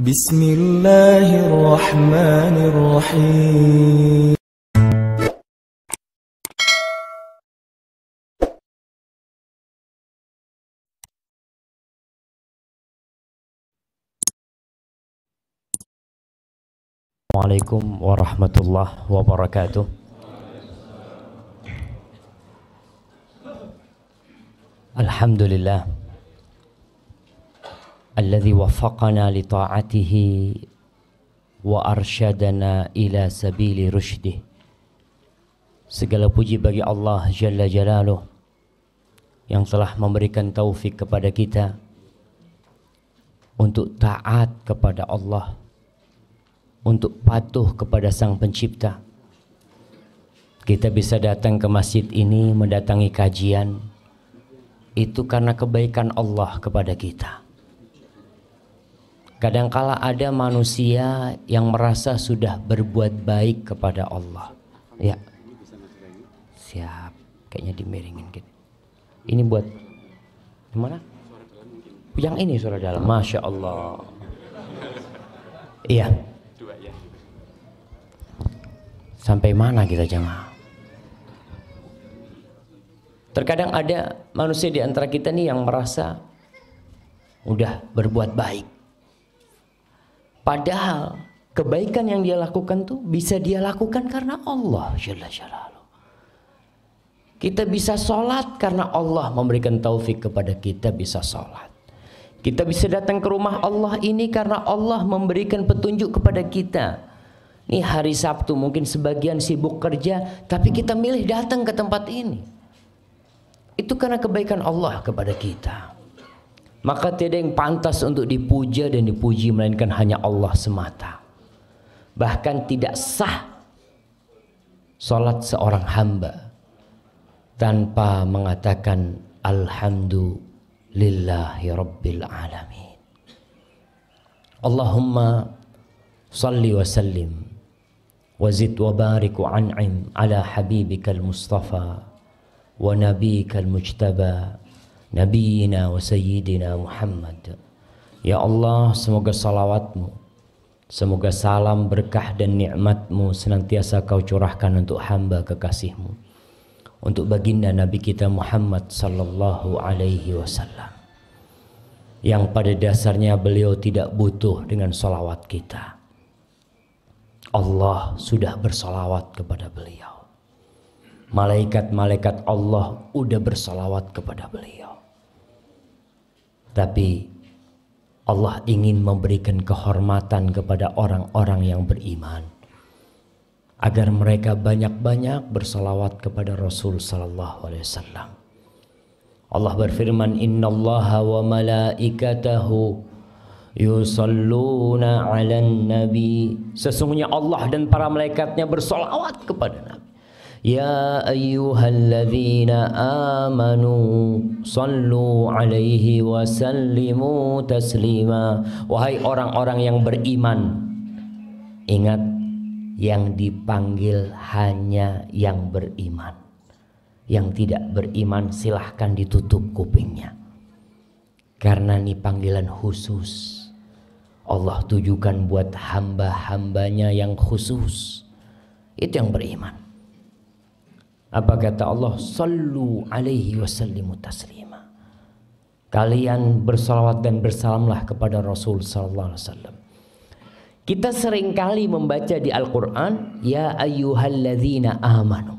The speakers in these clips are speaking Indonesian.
Bismillahirrahmanirrahim. Assalamualaikum warahmatullahi wabarakatuh. Alhamdulillah alladzi waffaqana li ta'atihi wa arsyadana ila sabili rusydih. Segala puji bagi Allah Jalla Jalaluh yang telah memberikan taufik kepada kita untuk taat kepada Allah, untuk patuh kepada Sang Pencipta. Kita bisa datang ke masjid ini, mendatangi kajian, itu karena kebaikan Allah kepada kita. Kadangkala ada manusia yang merasa sudah berbuat baik kepada Allah. Ya, siap. Kayaknya dimiringin gitu. Ini buat gimana? Yang ini suara dalam. Masya Allah. Iya. Sampai mana kita jemaah? Terkadang ada manusia di antara kita nih yang merasa udah berbuat baik. Padahal kebaikan yang dia lakukan tuh bisa dia lakukan karena Allah Jalla Jalaluh. Kita bisa sholat karena Allah memberikan taufik kepada kita bisa sholat. Kita bisa datang ke rumah Allah ini karena Allah memberikan petunjuk kepada kita. Ini hari Sabtu mungkin sebagian sibuk kerja, tapi kita milih datang ke tempat ini. Itu karena kebaikan Allah kepada kita. Maka tiada yang pantas untuk dipuja dan dipuji melainkan hanya Allah semata. Bahkan tidak sah salat seorang hamba tanpa mengatakan alhamdulillahi rabbil alamin. Allahumma salli wa sallim wazid wa barik wa an'im ala habibikal mustafa wa nabiyikal mujtaba nabiyina wa sayyidina Muhammad. Ya Allah, semoga salawatmu, semoga salam berkah dan nikmatmu senantiasa kau curahkan untuk hamba kekasihmu, untuk baginda Nabi kita Muhammad sallallahu alaihi wasallam, yang pada dasarnya beliau tidak butuh dengan salawat kita. Allah sudah bersalawat kepada beliau. Malaikat-malaikat Allah udah bersalawat kepada beliau. Tapi Allah ingin memberikan kehormatan kepada orang-orang yang beriman agar mereka banyak-banyak bersalawat kepada Rasul sallallahu alaihi wasallam. Allah berfirman, innallaha wa malaikatahu yusalluna 'alan nabi. Sesungguhnya Allah dan para malaikatnya bersalawat kepada Nabi. Ya ayyuhalladzina amanu sallu alaihi wa sallimu taslima. Wahai orang-orang yang beriman, ingat, yang dipanggil hanya yang beriman. Yang tidak beriman silahkan ditutup kupingnya. Karena ini panggilan khusus. Allah tujukan buat hamba-hambanya yang khusus. Itu yang beriman. Apa kata Allah? Sallu alaihi wasallimu taslima. Kalian bersalawat dan bersalamlah kepada Rasul sallallahu alaihi wasallam. Kita seringkali membaca di Al-Quran, ya ayyuhalladzina amanu.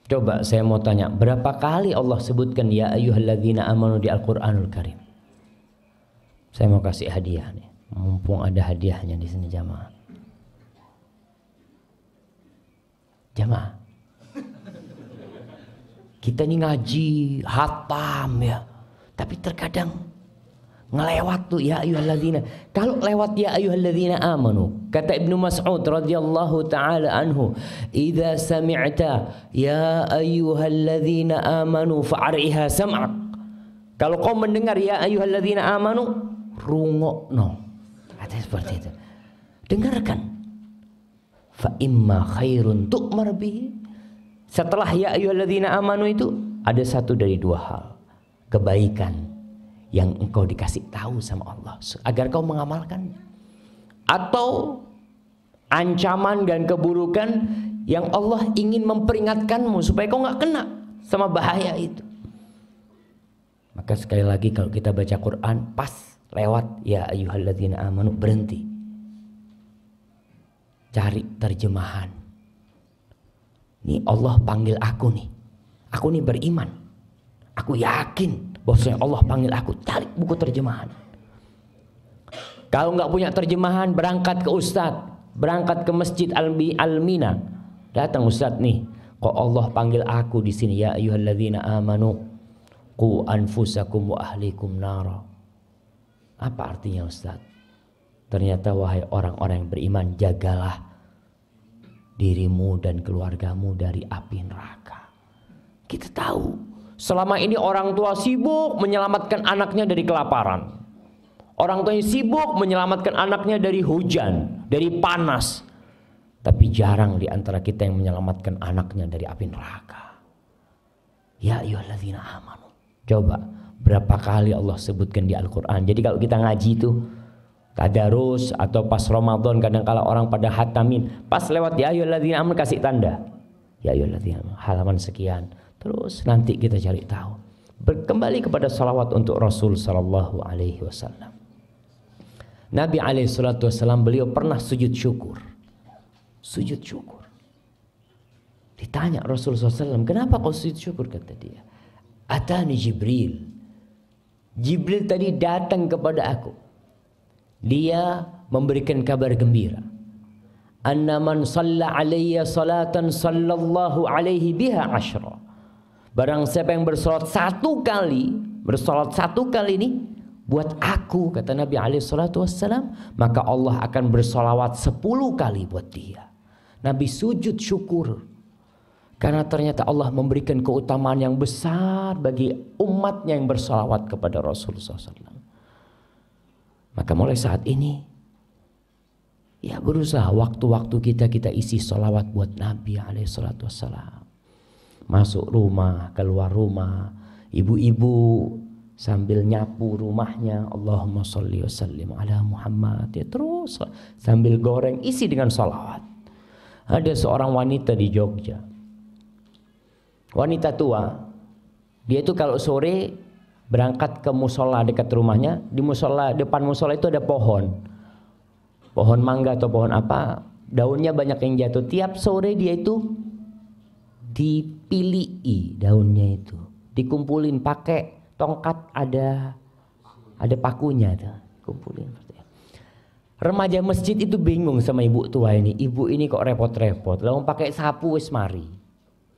Coba saya mau tanya, berapa kali Allah sebutkan ya ayyuhalladzina amanu di Al-Quranul Karim? Saya mau kasih hadiah nih, mumpung ada hadiahnya di sini jamaah. Jamaah, kita ini ngaji, hatam ya, tapi terkadang ngelewat tuh ya ayyuhalladzina. Kalau lewat ya ayyuhalladzina amanu, kata Ibnu Mas'ud radhiyallahu taala anhu, idza sami'ta ya ayyuhalladzina amanu fa'riha sam'ak. Kalau kau mendengar ya ayyuhalladzina amanu, rungokno. Kata seperti itu. Dengarkan. Fa imma khairun tu'mar bihi. Setelah ya ayyuhalladzina amanu itu ada satu dari dua hal, kebaikan yang engkau dikasih tahu sama Allah agar kau mengamalkannya, atau ancaman dan keburukan yang Allah ingin memperingatkanmu supaya kau nggak kena sama bahaya itu. Maka sekali lagi kalau kita baca Quran pas lewat ya ayyuhalladzina amanu, berhenti, cari terjemahan. Nih Allah panggil aku nih beriman, aku yakin bahwasanya Allah panggil aku, cari buku terjemahan. Kalau nggak punya terjemahan, berangkat ke ustadz, berangkat ke masjid Al-Mina, datang ustadz nih, kok Allah panggil aku di sini, ya ayyuhalladzina amanu qu anfusakum wa ahlikum nara. Apa artinya ustadz? Ternyata wahai orang-orang yang beriman, jagalah dirimu dan keluargamu dari api neraka. Kita tahu selama ini orang tua sibuk menyelamatkan anaknya dari kelaparan. Orang tuanya sibuk menyelamatkan anaknya dari hujan, dari panas. Tapi jarang di antara kita yang menyelamatkan anaknya dari api neraka. Ya ayyuhalladzina amanu. Coba berapa kali Allah sebutkan di Al-Quran. Jadi kalau kita ngaji itu tadarus atau pas Ramadan, kadang-kala orang pada hatamin, pas lewat ya ayyuhalladzina amanu kasih tanda. Ya ayyuhalladzina amanu, halaman sekian. Terus nanti kita cari tahu. Kembali kepada salawat untuk Rasul sallallahu alaihi wasallam. Nabi alaihi salatu wasallam, beliau pernah sujud syukur. Sujud syukur. Ditanya Rasul SAW, kenapa kau sujud syukur? Kata dia, atani Jibril. Jibril tadi datang kepada aku. Dia memberikan kabar gembira. Anna man shalla alayya salatan sallallahu alaihi biha asyra. Barang siapa yang bersolat satu kali ini buat aku, kata Nabi alaihi salatu wassalam, maka Allah akan bersolawat 10 kali buat dia. Nabi sujud syukur karena ternyata Allah memberikan keutamaan yang besar bagi umatnya yang bersolawat kepada Rasulullah SAW. Maka mulai saat ini ya berusaha waktu-waktu kita isi solawat buat Nabi alaihi salatu wassalam. Masuk rumah, keluar rumah, ibu-ibu sambil nyapu rumahnya, Allahumma sholli wa sallim ala Muhammad, ya terus sambil goreng isi dengan salawat. Ada seorang wanita di Jogja, wanita tua, dia itu kalau sore berangkat ke musola dekat rumahnya. Di musola, depan musola itu ada pohon mangga atau pohon apa, daunnya banyak yang jatuh. Tiap sore dia itu dipilih daunnya itu, dikumpulin pakai tongkat, ada pakunya tuh, kumpulin. Remaja masjid itu bingung sama ibu tua ini. Ibu ini kok repot-repot, lalu pakai sapu wis mari.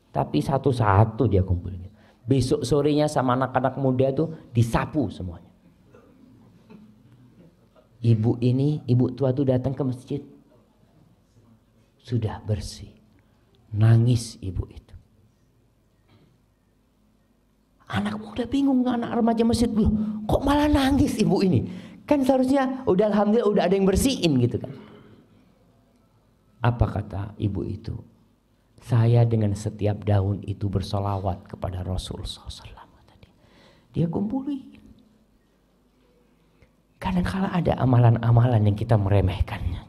Tapi satu-satu dia kumpulin. Besok sorenya sama anak-anak muda tuh disapu semuanya. Ibu tua tuh datang ke masjid, sudah bersih. Nangis ibu itu. Anak muda bingung, anak remaja masjid, kok malah nangis ibu ini? Kan seharusnya udah alhamdulillah udah ada yang bersihin gitu kan. Apa kata ibu itu? Saya dengan setiap daun itu bersolawat kepada Rasulullah SAW. Dia kumpulin. Kadang-kala ada amalan-amalan yang kita meremehkannya.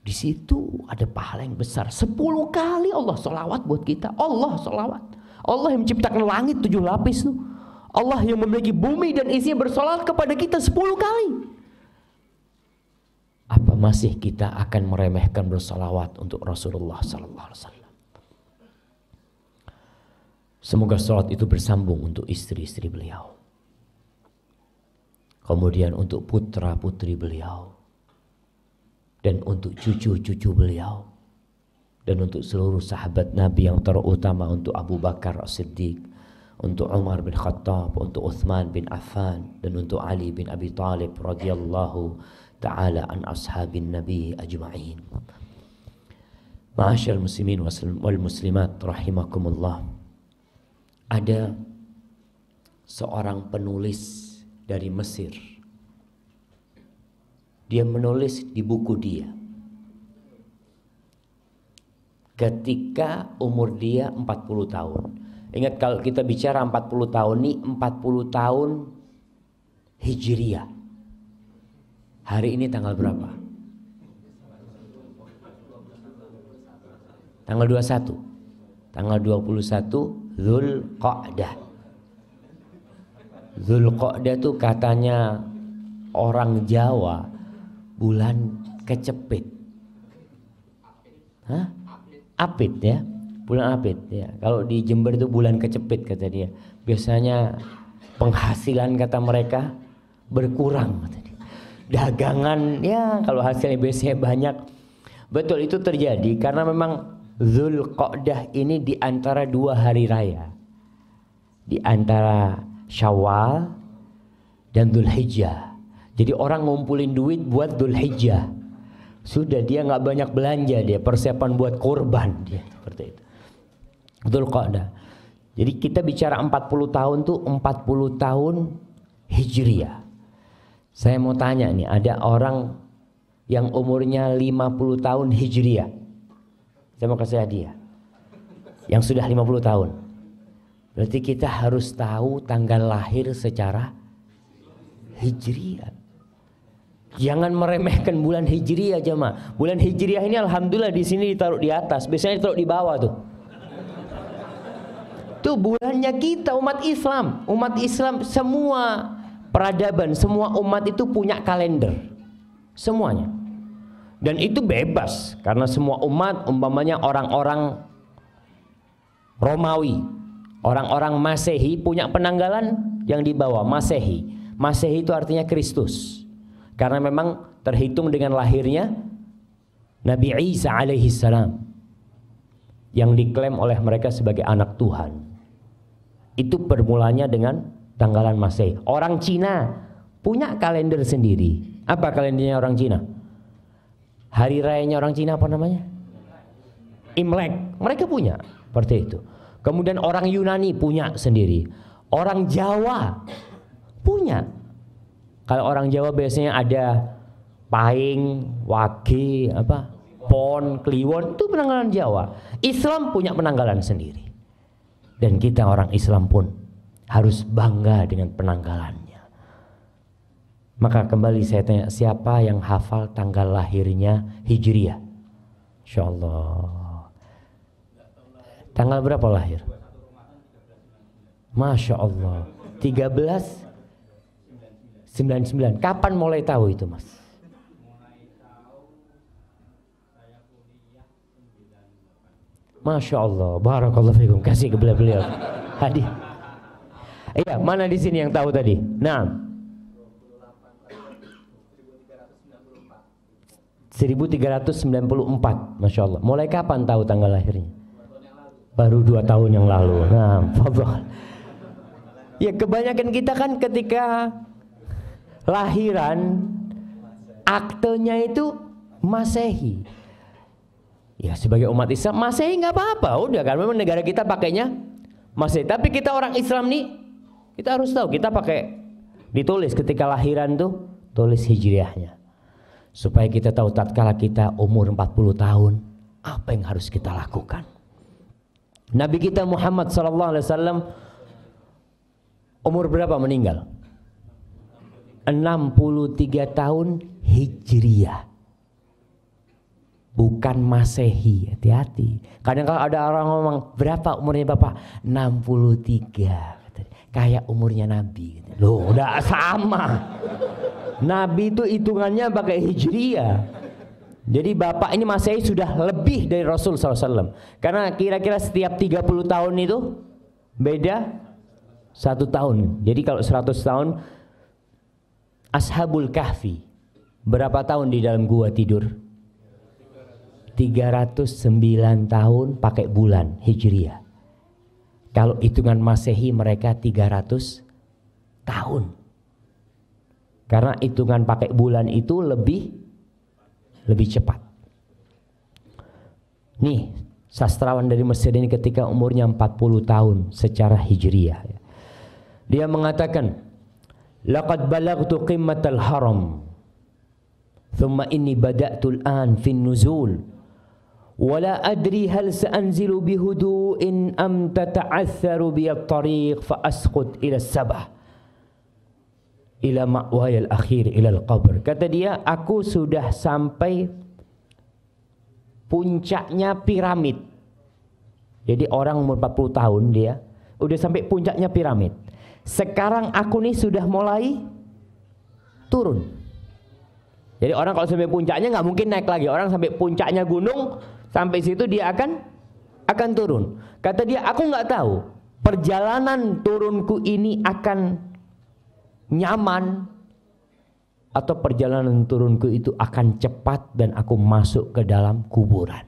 Di situ ada pahala yang besar. 10 kali Allah solawat buat kita. Allah solawat. Allah yang menciptakan langit 7 lapis tuh. Allah yang memiliki bumi dan isinya bersolawat kepada kita 10 kali. Apa masih kita akan meremehkan bersolawat untuk Rasulullah SAW? Semoga solawat itu bersambung untuk istri-istri beliau, kemudian untuk putra-putri beliau, dan untuk cucu-cucu beliau, dan untuk seluruh sahabat Nabi yang terutama, untuk Abu Bakar As-Siddiq, untuk Umar bin Khattab, untuk Uthman bin Affan, dan untuk Ali bin Abi Talib radhiyallahu ta'ala an ashabin Nabi ajma'in. Ma'asyal muslimin wal muslimat rahimakumullah. Ada seorang penulis dari Mesir. Dia menulis di buku dia ketika umur dia 40 tahun. Ingat kalau kita bicara 40 tahun nih, 40 tahun Hijriah. Hari ini tanggal berapa? Tanggal 21. Tanggal 21 Dzulqa'dah. Dzulqa'dah itu katanya orang Jawa bulan kecepit. Hah? Apit ya. Bulan Apit ya. Kalau di Jember itu bulan kecepit kata dia. Biasanya penghasilan kata mereka berkurang kata dia. Dagangan ya kalau hasilnya biasanya banyak. Betul itu terjadi karena memang Dzulqa'dah ini di antara 2 hari raya. Di antara Syawal dan Dzulhijjah. Jadi orang ngumpulin duit buat Dzulhijjah. Sudah dia nggak banyak belanja, dia persiapan buat kurban dia seperti itu. Dzulqa'dah. Jadi kita bicara 40 tahun tuh 40 tahun Hijriah. Saya mau tanya nih, ada orang yang umurnya 50 tahun Hijriah. Saya mau kasih hadiah. Yang sudah 50 tahun. Berarti kita harus tahu tanggal lahir secara Hijriah. Jangan meremehkan bulan Hijriah jemaah. Bulan Hijriah ini alhamdulillah di sini ditaruh di atas, biasanya ditaruh di bawah tuh. Tuh bulannya kita umat Islam. Umat Islam semua peradaban, semua umat itu punya kalender. Semuanya. Dan itu bebas karena semua umat umpamanya orang-orang Romawi, orang-orang Masehi punya penanggalan yang dibawa Masehi. Masehi itu artinya Kristus. Karena memang terhitung dengan lahirnya Nabi Isa alaihi salam yang diklaim oleh mereka sebagai anak Tuhan. Itu permulanya dengan tanggalan Masehi. Orang Cina punya kalender sendiri. Apa kalendernya orang Cina? Hari rayanya orang Cina apa namanya? Imlek. Mereka punya seperti itu. Kemudian orang Yunani punya sendiri. Orang Jawa punya. Kalau orang Jawa biasanya ada Pahing, Wage, Pon, Kliwon, itu penanggalan Jawa. Islam punya penanggalan sendiri. Dan kita orang Islam pun harus bangga dengan penanggalannya. Maka kembali saya tanya, siapa yang hafal tanggal lahirnya Hijriah? Insyaallah. Tanggal berapa lahir? Masya Allah. 1399. Kapan mulai tahu itu mas? Masya Allah. Barakallahu fikum. Kasih ke beliau. Hadiah. Iya, mana di sini yang tahu tadi? Nah. 1394, Masya Allah. Mulai kapan tahu tanggal lahirnya? Baru 2 tahun yang lalu. Nah, fadhal. Ya kebanyakan kita kan ketika lahiran aktenya itu Masehi. Ya sebagai umat Islam Masehi nggak apa-apa, udah kan memang negara kita pakainya Masehi. Tapi kita orang Islam nih, kita harus tahu kita pakai ditulis ketika lahiran tuh tulis Hijriahnya. Supaya kita tahu tatkala kita umur 40 tahun apa yang harus kita lakukan. Nabi kita Muhammad SAW umur berapa meninggal? 63 tahun Hijriah, bukan Masehi. Hati-hati. Kadang kalau ada orang ngomong berapa umurnya bapak? 63. Kayak umurnya Nabi. Loh udah sama. Nabi itu hitungannya pakai Hijriah. Jadi bapak ini Masehi sudah lebih dari Rasul SAW. Karena kira-kira setiap 30 tahun itu beda 1 tahun. Jadi kalau 100 tahun, Ashabul Kahfi berapa tahun di dalam gua tidur? 309 tahun pakai bulan Hijriah. Kalau hitungan Masehi mereka 300 tahun. Karena hitungan pakai bulan itu lebih cepat. Nih, sastrawan dari Mesir ini ketika umurnya 40 tahun secara Hijriah. Dia mengatakan, "Laqad balagtu qimmatal haram. Thumma inni bada'tu al-an fi an-nuzul. Wa la adri hal sa'anzilu bihudu'in am tata'atharu bi at-tariq fa asqut ila as-sabah." ila ma'wayal akhir ila al-qabr. Kata dia, aku sudah sampai puncaknya piramid. Jadi orang umur 40 tahun dia udah sampai puncaknya piramid. Sekarang aku nih sudah mulai turun. Jadi orang kalau sampai puncaknya nggak mungkin naik lagi. Orang sampai puncaknya gunung, sampai situ dia akan turun. Kata dia, aku nggak tahu perjalanan turunku ini akan nyaman atau perjalanan turunku itu akan cepat dan aku masuk ke dalam kuburan.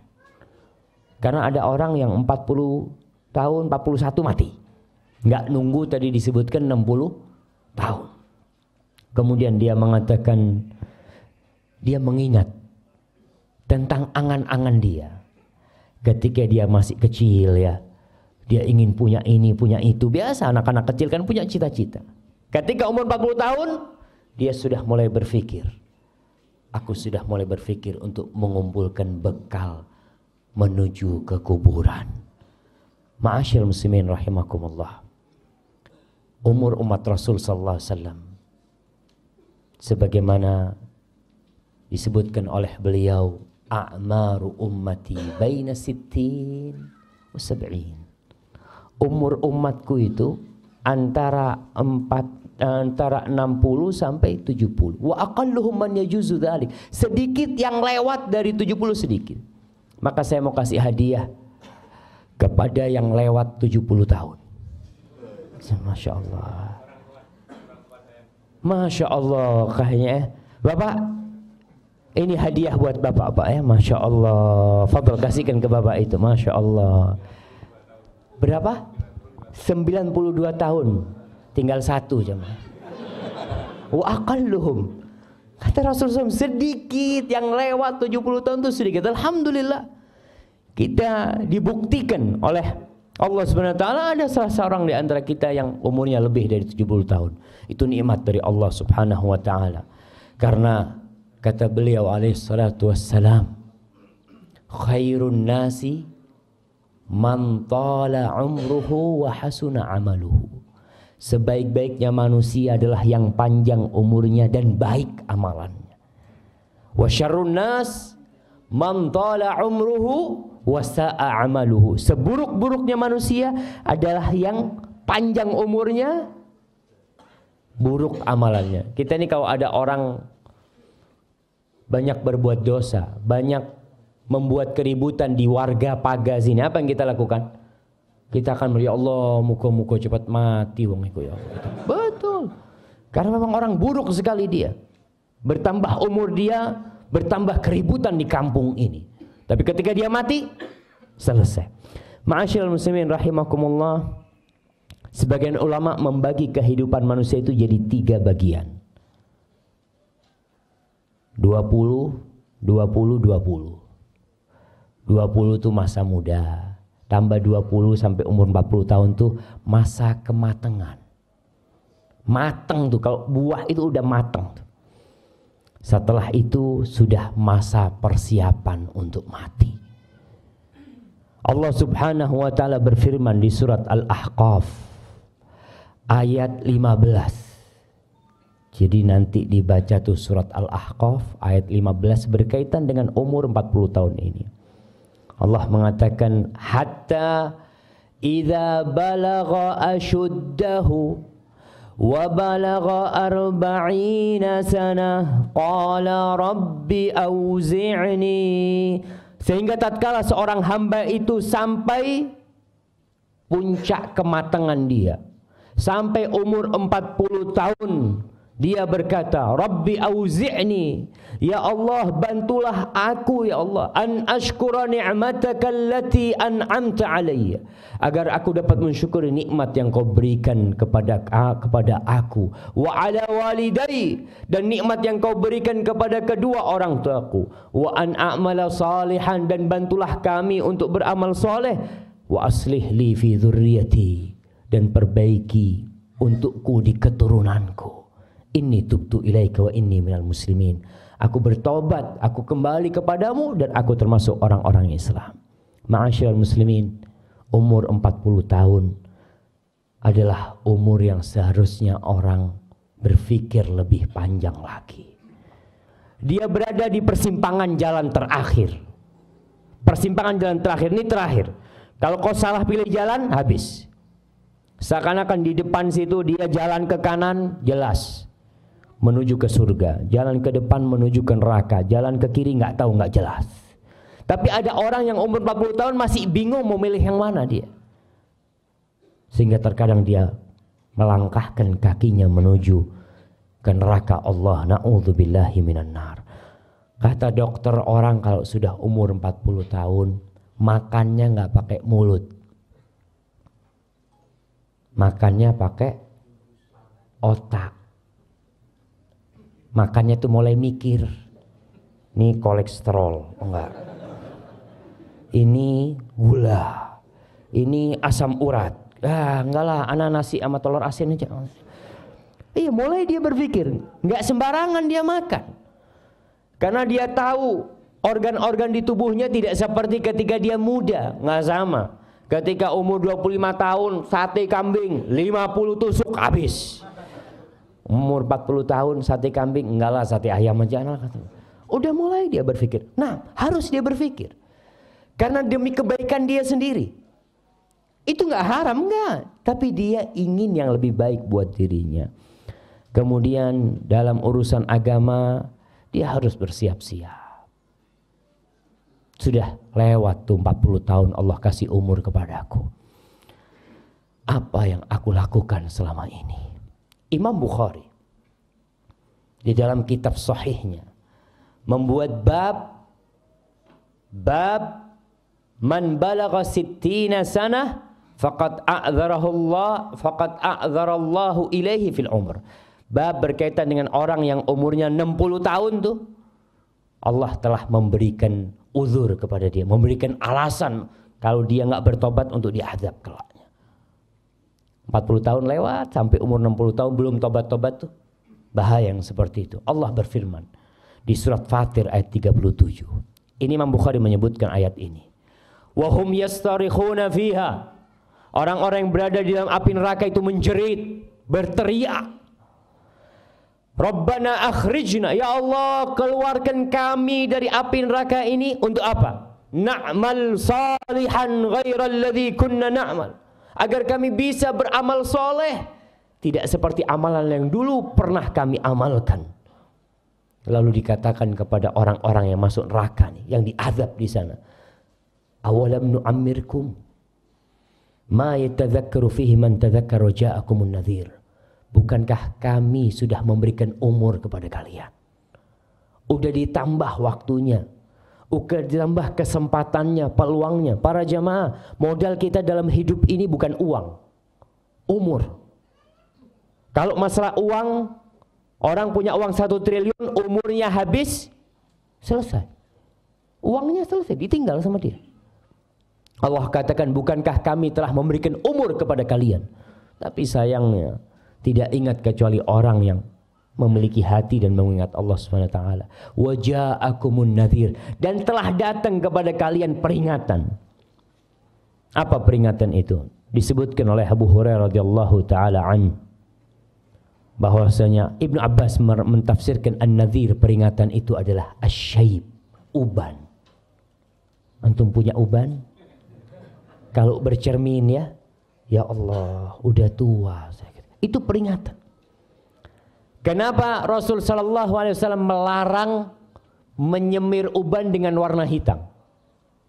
Karena ada orang yang 40 tahun, 41 mati. Nggak nunggu tadi disebutkan 60 tahun. Kemudian dia mengatakan, dia mengingat tentang angan-angan dia. Ketika dia masih kecil ya, dia ingin punya ini, punya itu. Biasa anak-anak kecil kan punya cita-cita. Ketika umur 40 tahun, dia sudah mulai berpikir. Aku sudah mulai berpikir untuk mengumpulkan bekal menuju ke kuburan. Ma'asyiral muslimin rahimakumullah. Umur umat Rasul sallallahu alaihi wasallam sebagaimana disebutkan oleh beliau, a'maru ummati baina sittin wa sab'in. Umur umatku itu antara 60 sampai 70. Wa aqalluhum man yajuzu dzalik. Sedikit yang lewat dari 70 sedikit. Maka saya mau kasih hadiah kepada yang lewat 70 tahun. Masya Allah. Masya Allah kayaknya. Bapak, ini hadiah buat Bapak Pak ya. Masya Allah. Fadl kasihkan ke Bapak itu. Masya Allah. Berapa? 92 tahun. Tinggal satu jemaah. Wa aqalluhum. Kata Rasulullah SAW, sedikit yang lewat 70 tahun itu sedikit. Alhamdulillah. Kita dibuktikan oleh Allah Subhanahu wa taala ada salah seorang di antara kita yang umurnya lebih dari 70 tahun. Itu nikmat dari Allah Subhanahu wa taala. Karena kata beliau alaihi salatu wassalam, khairun nasi man tala umruhu wa hasuna amaluhu. Sebaik-baiknya manusia adalah yang panjang umurnya dan baik amalannya. Wa syarrun nas man tala umruhu wa sa'a amaluhu. Seburuk-buruknya manusia adalah yang panjang umurnya, buruk amalannya. Kita ini kalau ada orang banyak berbuat dosa, banyak membuat keributan di warga paga sini, apa yang kita lakukan? Kita akan melihat, Allah muka-muka cepat mati wong iku ya. Betul. Karena memang orang buruk sekali dia. Bertambah umur dia, bertambah keributan di kampung ini. Tapi ketika dia mati, selesai. Ma'asyiral muslimin rahimakumullah. Sebagian ulama membagi kehidupan manusia itu jadi 3 bagian. 20, 20, 20. 20 itu masa muda. Tambah 20 sampai umur 40 tahun tuh masa kematangan. Matang tuh, kalau buah itu udah matang tuh. Setelah itu sudah masa persiapan untuk mati. Allah Subhanahu wa taala berfirman di surat Al-Ahqaf ayat 15. Jadi nanti dibaca tuh surat Al-Ahqaf ayat 15 berkaitan dengan umur 40 tahun ini. Allah mengatakan hatta idza balagha ashuddahu wa balagha 40 sanah qala rabbi auzi'ni, sehingga tatkala seorang hamba itu sampai puncak kematangan dia, sampai umur 40 tahun, dia berkata, Rabbi auzi'ni, ya Allah bantulah aku ya Allah, an ashkura ni'mataka allati an'amta alayya, agar aku dapat mensyukuri nikmat yang kau berikan kepada aku, wa ala walidai, dan nikmat yang kau berikan kepada kedua orang tuaku, wa an a'mala salihan, dan bantulah kami untuk beramal soleh, wa aslih li fi dzurriyyati, dan perbaiki untukku di keturunanku. Inni tubtu ilaika wa inni minal muslimin. Aku bertobat, aku kembali kepadamu dan aku termasuk orang-orang Islam. Ma'asyiral muslimin, umur 40 tahun adalah umur yang seharusnya orang berpikir lebih panjang lagi. Dia berada di persimpangan jalan terakhir. Persimpangan jalan terakhir ini terakhir. Kalau kau salah pilih jalan, habis. Seakan-akan di depan situ dia jalan ke kanan, jelas menuju ke surga. Jalan ke depan menuju ke neraka. Jalan ke kiri nggak tahu, nggak jelas. Tapi ada orang yang umur 40 tahun masih bingung mau milih yang mana dia. Sehingga terkadang dia melangkahkan kakinya menuju ke neraka Allah. Na'udzubillahi minan nar. Kata dokter, orang kalau sudah umur 40 tahun makannya nggak pakai mulut, makannya pakai otak. Makannya tuh mulai mikir, ini kolesterol, enggak, ini gula, ini asam urat, enggak lah, anak nasi sama telur asin aja. Iya, mulai dia berpikir, nggak sembarangan dia makan, karena dia tahu organ-organ di tubuhnya tidak seperti ketika dia muda, nggak sama. Ketika umur 25 tahun sate kambing 50 tusuk habis. Umur 40 tahun sate kambing, enggak lah sate ayam aja. Udah mulai dia berpikir. Nah, harus dia berpikir, karena demi kebaikan dia sendiri. Itu nggak haram, enggak, tapi dia ingin yang lebih baik buat dirinya. Kemudian dalam urusan agama dia harus bersiap-siap. Sudah lewat tuh 40 tahun Allah kasih umur kepadaku. Apa yang aku lakukan selama ini? Imam Bukhari di dalam kitab sahihnya membuat bab man balagha sittina sanah faqad a'dzarallahu ilaihi fil umr. Bab berkaitan dengan orang yang umurnya 60 tahun tuh Allah telah memberikan uzur kepada dia, memberikan alasan kalau dia nggak bertobat untuk diazab kelaknya. 40 tahun lewat sampai umur 60 tahun belum tobat-tobat tuh bahaya yang seperti itu. Allah berfirman di surat Fatir ayat 37. Ini Imam Bukhari menyebutkan ayat ini. Wa hum yastarikhuna fiha. Orang-orang yang berada di dalam api neraka itu menjerit, berteriak. Rabbana akhrijna, ya Allah keluarkan kami dari api neraka ini untuk apa? Na'mal salihan ghairal ladzi kunna na'mal. Agar kami bisa beramal soleh tidak seperti amalan yang dulu pernah kami amalkan. Lalu dikatakan kepada orang-orang yang masuk neraka nih, yang diazab di sana, awalam nu'ammirkum ma yatadzakkaru fihi man tadzakkara ja'akumun nadhir. Bukankah kami sudah memberikan umur kepada kalian? Udah ditambah waktunya, udah ditambah kesempatannya, peluangnya. Para jamaah, modal kita dalam hidup ini bukan uang, umur. Kalau masalah uang, orang punya uang 1 triliun, umurnya habis, selesai. Uangnya selesai, ditinggal sama dia. Allah katakan, bukankah kami telah memberikan umur kepada kalian? Tapi sayangnya tidak ingat kecuali orang yang memiliki hati dan mengingat Allah Subhanahu wa taala. Wa ja'akumun nadhir, dan telah datang kepada kalian peringatan. Apa peringatan itu? Disebutkan oleh Abu Hurairah radhiyallahu taala an bahwasanya Ibnu Abbas mentafsirkan an-nadhir, peringatan itu adalah asy-syaib, uban. Antum punya uban? Kalau bercermin ya Allah, udah tua. Itu peringatan. Kenapa Rasul sallallahu alaihi wasallam melarang menyemir uban dengan warna hitam?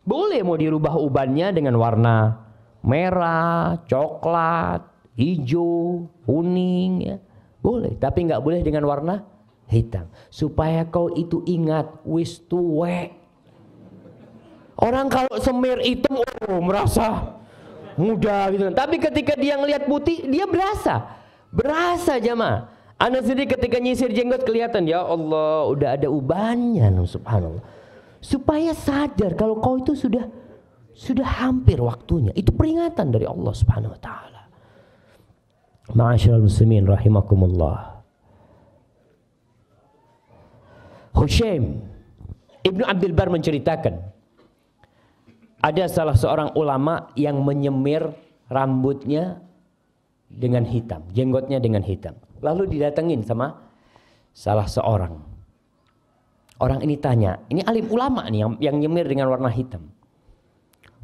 Boleh mau dirubah ubannya dengan warna merah, coklat, hijau, kuning, ya. Boleh, tapi nggak boleh dengan warna hitam. Supaya kau itu ingat, wis tuwek. Orang kalau semir hitam, merasa muda gitu. Tapi ketika dia ngelihat putih, dia berasa jamaah. Anak sendiri ketika nyisir jenggot kelihatan, ya Allah, udah ada ubannya, subhanallah. Supaya sadar kalau kau itu sudah hampir waktunya. Itu peringatan dari Allah Subhanahu wa taala. Ma'asyiral muslimin rahimakumullah. Hushaim Ibnu Abdul Bar menceritakan, ada salah seorang ulama yang menyemir rambutnya dengan hitam, jenggotnya dengan hitam. Lalu didatengin sama salah seorang. Orang ini tanya, ini alim ulama nih yang nyemir dengan warna hitam.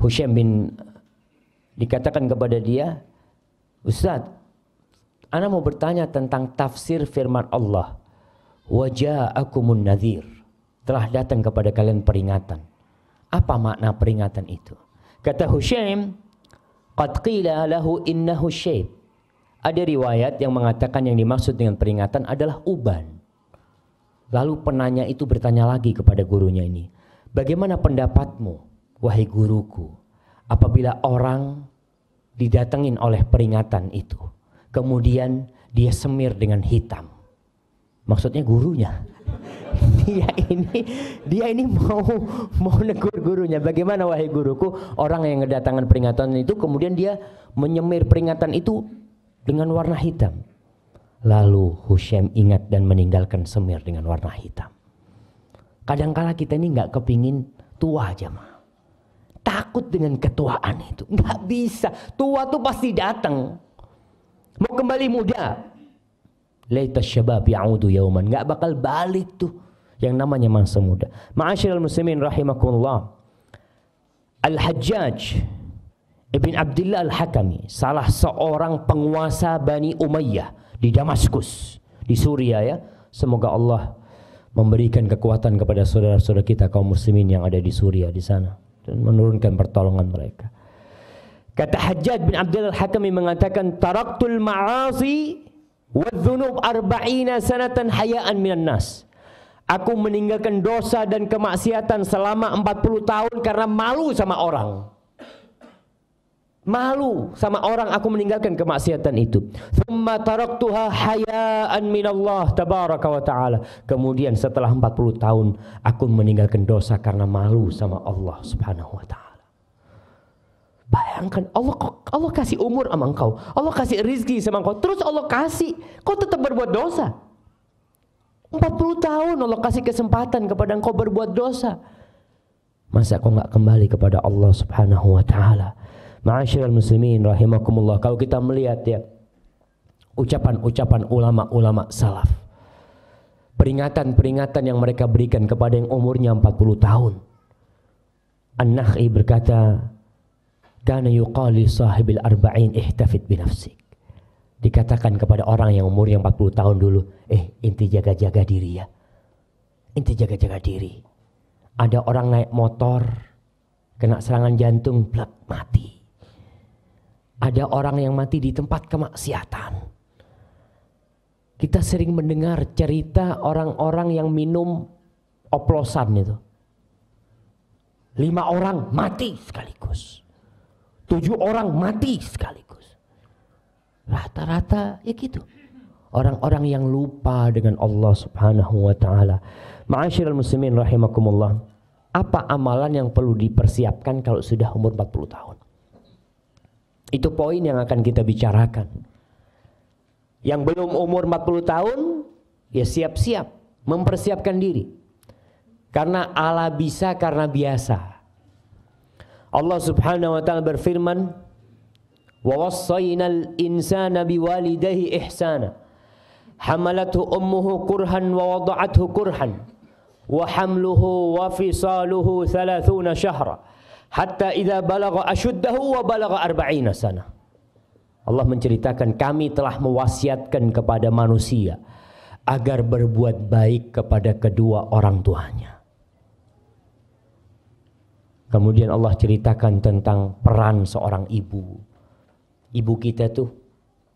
Hushaim bin dikatakan kepada dia, Ustaz, ana mau bertanya tentang tafsir firman Allah. Waja'akumun nadhir. Telah datang kepada kalian peringatan. Apa makna peringatan itu? Kata Hushaim, qad qila lahu innahu syaib. Ada riwayat yang mengatakan yang dimaksud dengan peringatan adalah uban. Lalu penanya itu bertanya lagi kepada gurunya ini, bagaimana pendapatmu, wahai guruku, apabila orang didatengin oleh peringatan itu, kemudian dia semir dengan hitam? Maksudnya gurunya. Dia ini mau negur gurunya. Bagaimana wahai guruku, orang yang kedatangan peringatan itu kemudian dia menyemir peringatan itu dengan warna hitam. Lalu Hushaim ingat dan meninggalkan semir dengan warna hitam. Kadangkala kita ini nggak kepingin tua jemaah. Takut dengan ketuaan itu. Nggak bisa. Tua tuh pasti datang. Mau kembali muda. Laita syabab ya'udu yauman. Nggak bakal balik tuh yang namanya masa muda. Ma'asyiral muslimin rahimakumullah. Al-Hajjaj Ibn Abdullah Al-Hakami, salah seorang penguasa Bani Umayyah di Damaskus, di Suriah ya. Semoga Allah memberikan kekuatan kepada saudara-saudara kita kaum muslimin yang ada di Suriah di sana dan menurunkan pertolongan mereka. Kata Hajjaj bin Abdullah Al-Hakami mengatakan, taraktul ma'asi wadh-dhunub 40 sanatan hayaan minan nas. Aku meninggalkan dosa dan kemaksiatan selama 40 tahun karena malu sama orang. Malu sama orang, aku meninggalkan kemaksiatan itu. Thumma taraktuha hayaan minallah tabaraka wa ta'ala. Kemudian setelah 40 tahun aku meninggalkan dosa karena malu sama Allah subhanahu wa ta'ala. Bayangkan, Allah kasih umur sama engkau, Allah kasih rizki sama engkau, terus Allah kasih kau tetap berbuat dosa. 40 tahun Allah kasih kesempatan kepada engkau berbuat dosa. Masa kau gak kembali kepada Allah subhanahu wa ta'ala? Ma'asyiral muslimin rahimakumullah, kalau kita melihat ya ucapan-ucapan ulama-ulama salaf, peringatan-peringatan yang mereka berikan kepada yang umurnya 40 tahun. An-Nakhi berkata, kana yuqali sahibil arba'in ihtafid binafsik. Dikatakan kepada orang yang umurnya 40 tahun dulu, inti jaga-jaga diri ya. Inti jaga-jaga diri. Ada orang naik motor, kena serangan jantung, blak, mati. Ada orang yang mati di tempat kemaksiatan. Kita sering mendengar cerita orang-orang yang minum oplosan itu. 5 orang mati sekaligus. 7 orang mati sekaligus. Rata-rata ya gitu. Orang-orang yang lupa dengan Allah subhanahu wa ta'ala. Ma'asyiral muslimin rahimakumullah. Apa amalan yang perlu dipersiapkan kalau sudah umur 40 tahun? Itu poin yang akan kita bicarakan. Yang belum umur 40 tahun, ya siap-siap mempersiapkan diri. Karena ala bisa karena biasa. Allah subhanahu wa ta'ala berfirman, wa wassaynal insana biwalidayhi ihsana. Hamalathu ummuhu kurhan wa wada'athu kurhan. Wa hamluhu wa fisaluhu 30 syahra. Hatta idza balagha ashuddahu wa balagha 40 sana. Allah menceritakan, kami telah mewasiatkan kepada manusia agar berbuat baik kepada kedua orang tuanya. Kemudian Allah ceritakan tentang peran seorang ibu. Ibu kita tuh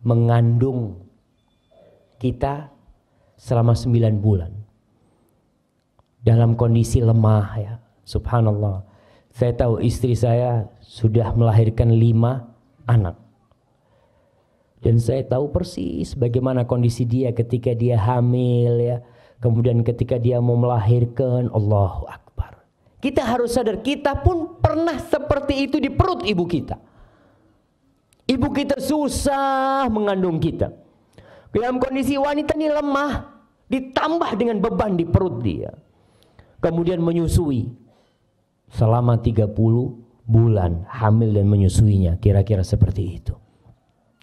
mengandung kita selama 9 bulan. Dalam kondisi lemah ya. Subhanallah. Saya tahu istri saya sudah melahirkan 5 anak. Dan saya tahu persis bagaimana kondisi dia ketika dia hamil ya. Kemudian ketika dia mau melahirkan, Allahu Akbar. Kita harus sadar, kita pun pernah seperti itu di perut ibu kita. Ibu kita susah mengandung kita. Dalam kondisi wanita ini lemah, ditambah dengan beban di perut dia. Kemudian menyusui. Selama 30 bulan hamil dan menyusuinya, kira-kira seperti itu.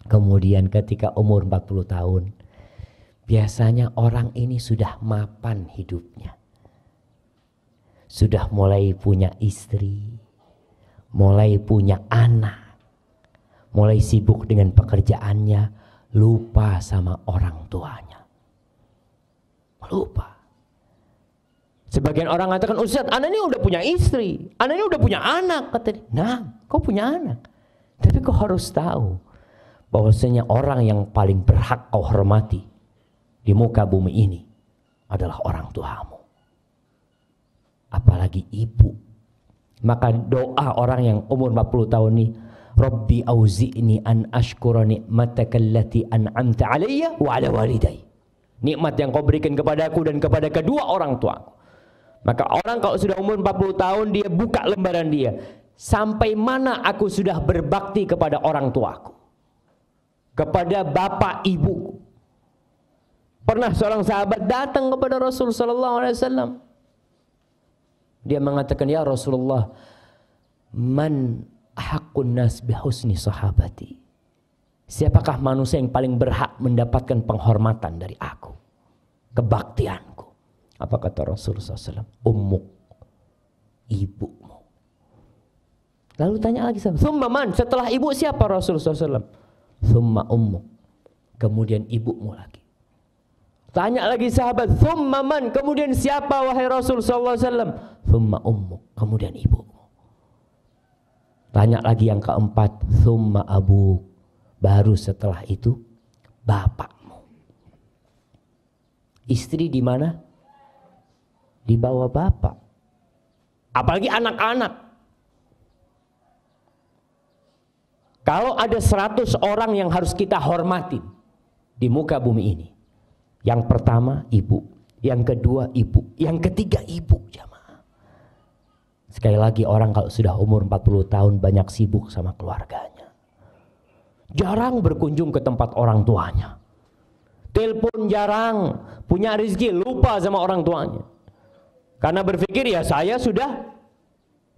Kemudian ketika umur 40 tahun, biasanya orang ini sudah mapan hidupnya. Sudah mulai punya istri, mulai punya anak, mulai sibuk dengan pekerjaannya, lupa sama orang tuanya. Lupa. Sebagian orang mengatakan, Ustaz, anak ini udah punya istri, anak ini udah punya anak. Kata dia, nah, kau punya anak. Tapi kau harus tahu bahwasanya orang yang paling berhak kau hormati di muka bumi ini adalah orang tuamu. Apalagi ibu. Maka doa orang yang umur 40 tahun ini, Rabbi auzi'ni an ashkura ni'mataka allati an'amta alayya wa ala walidayya. Nikmat yang kau berikan kepadaku dan kepada kedua orang tuaku. Maka orang kalau sudah umur 40 tahun dia buka lembaran dia. Sampai mana aku sudah berbakti kepada orang tuaku, kepada bapak ibuku. Pernah seorang sahabat datang kepada Rasul sallallahu alaihi wasallam. Dia mengatakan, ya Rasulullah, man haqqun nas bihusni sahabati. Siapakah manusia yang paling berhak mendapatkan penghormatan dari aku, kebaktianku? Apa kata Rasulullah SAW? Ummuk, ibumu. Lalu tanya lagi, summa man, setelah ibu siapa? Rasulullah SAW. Summa ummuk, kemudian ibumu lagi. Tanya lagi sahabat, summa man, kemudian siapa wahai Rasulullah SAW? Summa ummuk, kemudian ibumu. Tanya lagi yang keempat, summa abuk, baru setelah itu bapakmu. Istri di mana? Di bawah bapak. Apalagi anak-anak. Kalau ada 100 orang yang harus kita hormati di muka bumi ini, yang pertama ibu, yang kedua ibu, yang ketiga ibu, jamaah. Sekali lagi, orang kalau sudah umur 40 tahun banyak sibuk sama keluarganya, jarang berkunjung ke tempat orang tuanya, telepon jarang, punya rezeki lupa sama orang tuanya. Karena berpikir, ya saya sudah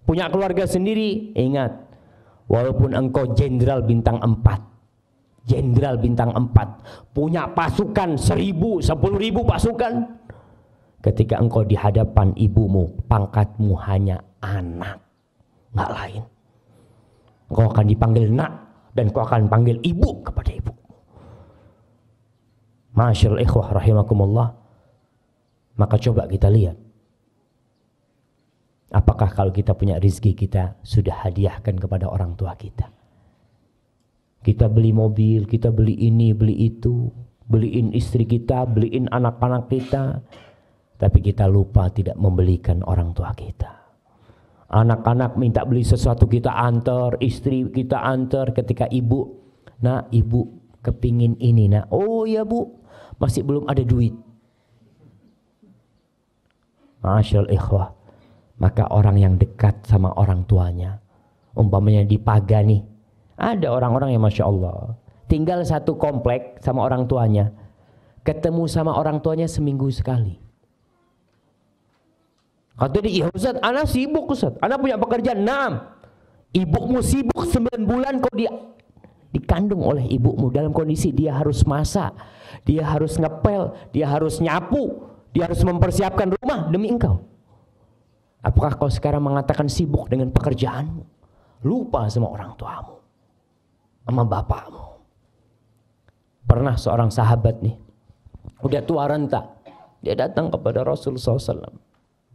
punya keluarga sendiri. Ingat, walaupun engkau jenderal bintang 4, jenderal bintang 4, punya pasukan 1000, 10.000 pasukan, ketika engkau di hadapan ibumu, pangkatmu hanya anak, nggak lain. Engkau akan dipanggil nak, dan engkau akan panggil ibu kepada ibu. Masyaallah ikhwah rahimakumullah. Maka coba kita lihat, apakah kalau kita punya rezeki kita sudah hadiahkan kepada orang tua kita? Kita beli mobil, kita beli ini, beli itu, beliin istri kita, beliin anak-anak kita, tapi kita lupa tidak membelikan orang tua kita. Anak-anak minta beli sesuatu, kita antar, istri kita antar. Ketika ibu, nah ibu kepingin ini, nah oh ya bu, masih belum ada duit. Masyaallah ikhwah. Maka orang yang dekat sama orang tuanya, umpamanya dipagani, ada orang-orang yang Masya Allah tinggal satu komplek sama orang tuanya, ketemu sama orang tuanya seminggu sekali. Kata dia, iya Ustaz, anak sibuk Ustaz, anak punya pekerjaan. Nah, ibumu sibuk 9 bulan kau dikandung oleh ibumu dalam kondisi dia harus masak, dia harus ngepel, dia harus nyapu, dia harus mempersiapkan rumah demi engkau. Apakah kau sekarang mengatakan sibuk dengan pekerjaanmu, lupa sama orang tuamu, sama bapakmu? Pernah seorang sahabat nih, udah tua renta, dia datang kepada Rasulullah SAW,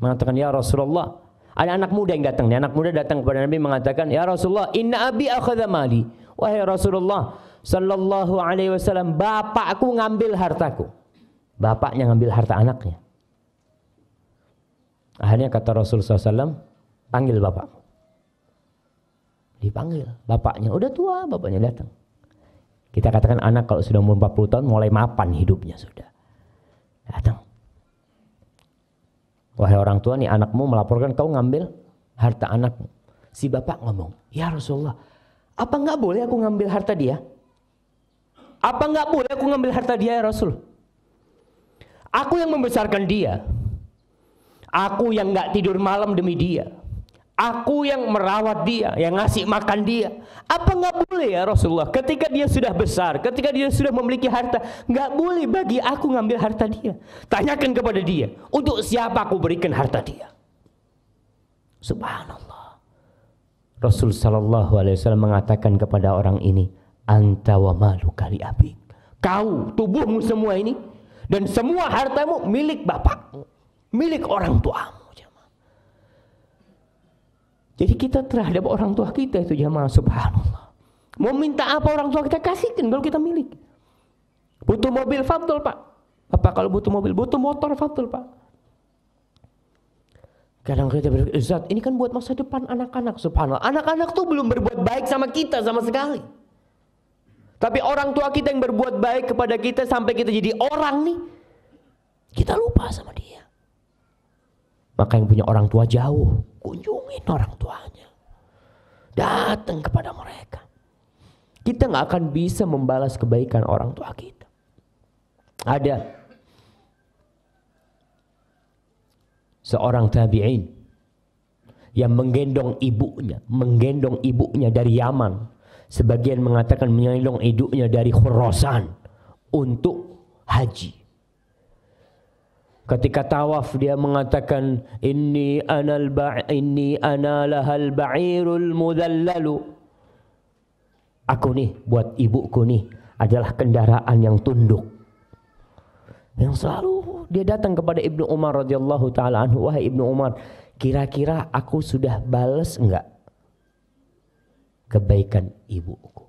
mengatakan, ya Rasulullah, ada anak muda yang datang. Anak muda datang kepada Nabi mengatakan, ya Rasulullah, inna abi akhadha mali. Wahai Rasulullah sallallahu alaihi wasallam, bapakku ngambil hartaku. Bapaknya ngambil harta anaknya. Akhirnya kata Rasulullah SAW, panggil bapakmu. Dipanggil bapaknya, udah tua, bapaknya datang. Kita katakan anak kalau sudah umur 40 tahun mulai mapan hidupnya sudah. Datang. Wahai orang tua, nih anakmu melaporkan kau ngambil harta anakmu. Si bapak ngomong, ya Rasulullah, apa nggak boleh aku ngambil harta dia? Apa nggak boleh aku ngambil harta dia ya Rasul? Aku yang membesarkan dia. Aku yang nggak tidur malam demi dia. Aku yang merawat dia, yang ngasih makan dia. Apa nggak boleh ya Rasulullah? Ketika dia sudah besar, ketika dia sudah memiliki harta, nggak boleh bagi aku ngambil harta dia. Tanyakan kepada dia, untuk siapa aku berikan harta dia? Subhanallah. Rasul sallallahu alaihi wasallam mengatakan kepada orang ini, anta wa maluka li abik. Kau, tubuhmu semua ini dan semua hartamu milik bapakmu, milik orang tuamu. Jadi kita terhadap orang tua kita itu jamaah, subhanallah. Mau minta apa orang tua kita kasihkan kalau kita milik. Butuh mobil, fadl Pak. Apa kalau butuh mobil? Butuh motor, fadl Pak. Kadang kita berpikir, Ustaz, ini kan buat masa depan anak-anak, subhanallah. Anak-anak tuh belum berbuat baik sama kita sama sekali. Tapi orang tua kita yang berbuat baik kepada kita sampai kita jadi orang nih, kita lupa sama dia. Maka yang punya orang tua jauh, kunjungin orang tuanya. Datang kepada mereka. Kita nggak akan bisa membalas kebaikan orang tua kita. Ada seorang tabi'in yang menggendong ibunya dari Yaman. Sebagian mengatakan menggendong ibunya dari Khurasan untuk haji. Ketika tawaf dia mengatakan inni ana lahal ba'irul mudhallalu. Aku nih buat ibuku nih adalah kendaraan yang tunduk. Yang selalu dia datang kepada Ibnu Umar radhiyallahu taala anhu, wahai Ibnu Umar, kira-kira aku sudah balas enggak kebaikan ibuku?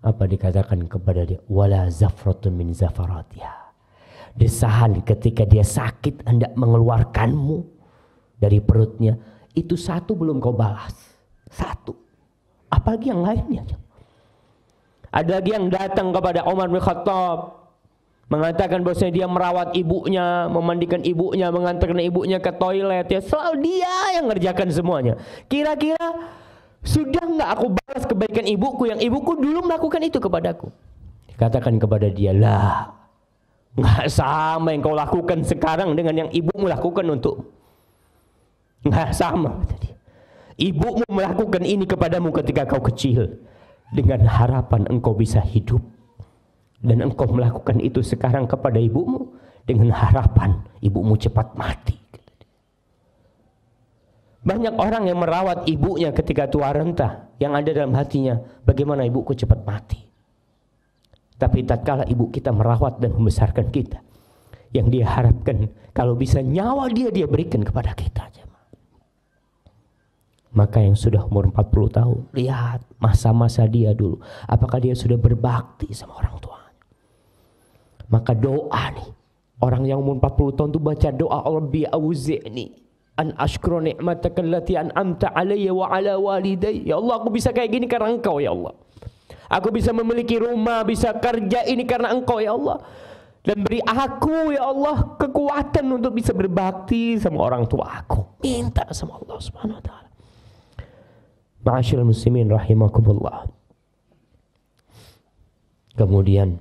Apa dikatakan kepada dia? Wala zafratun min zafaratiha. Desahan ketika dia sakit hendak mengeluarkanmu dari perutnya, itu satu belum kau balas. Satu. Apalagi yang lainnya. Ada lagi yang datang kepada Umar bin Khattab mengatakan bahwasanya dia merawat ibunya, memandikan ibunya, mengantarkan ibunya ke toilet, ya selalu dia yang ngerjakan semuanya. Kira-kira sudah nggak aku balas kebaikan ibuku yang ibuku dulu melakukan itu kepadaku? Katakan kepada dia, lah nggak sama yang kau lakukan sekarang dengan yang ibumu lakukan untuk. Nggak sama. Ibumu melakukan ini kepadamu ketika kau kecil dengan harapan engkau bisa hidup, dan engkau melakukan itu sekarang kepada ibumu dengan harapan ibumu cepat mati. Banyak orang yang merawat ibunya ketika tua renta, yang ada dalam hatinya, bagaimana ibuku cepat mati. Tapi tatkala ibu kita merawat dan membesarkan kita, yang dia harapkan kalau bisa nyawa dia berikan kepada kita. Maka yang sudah umur 40 tahun, lihat masa-masa dia dulu, apakah dia sudah berbakti sama orang tuanya. Maka doa nih, orang yang umur 40 tahun itu baca doa, Rabbi auzi'ni an ashkura ni'mataka allati an'amta alayya wa ala walidayya. Ya Allah, aku bisa kayak gini karena Engkau ya Allah. Aku bisa memiliki rumah, bisa kerja ini karena Engkau ya Allah. Dan beri aku ya Allah kekuatan untuk bisa berbakti sama orang tua aku. Minta sama Allah Subhanahu wa taala. Ma'asyiral muslimin rahimakumullah. Kemudian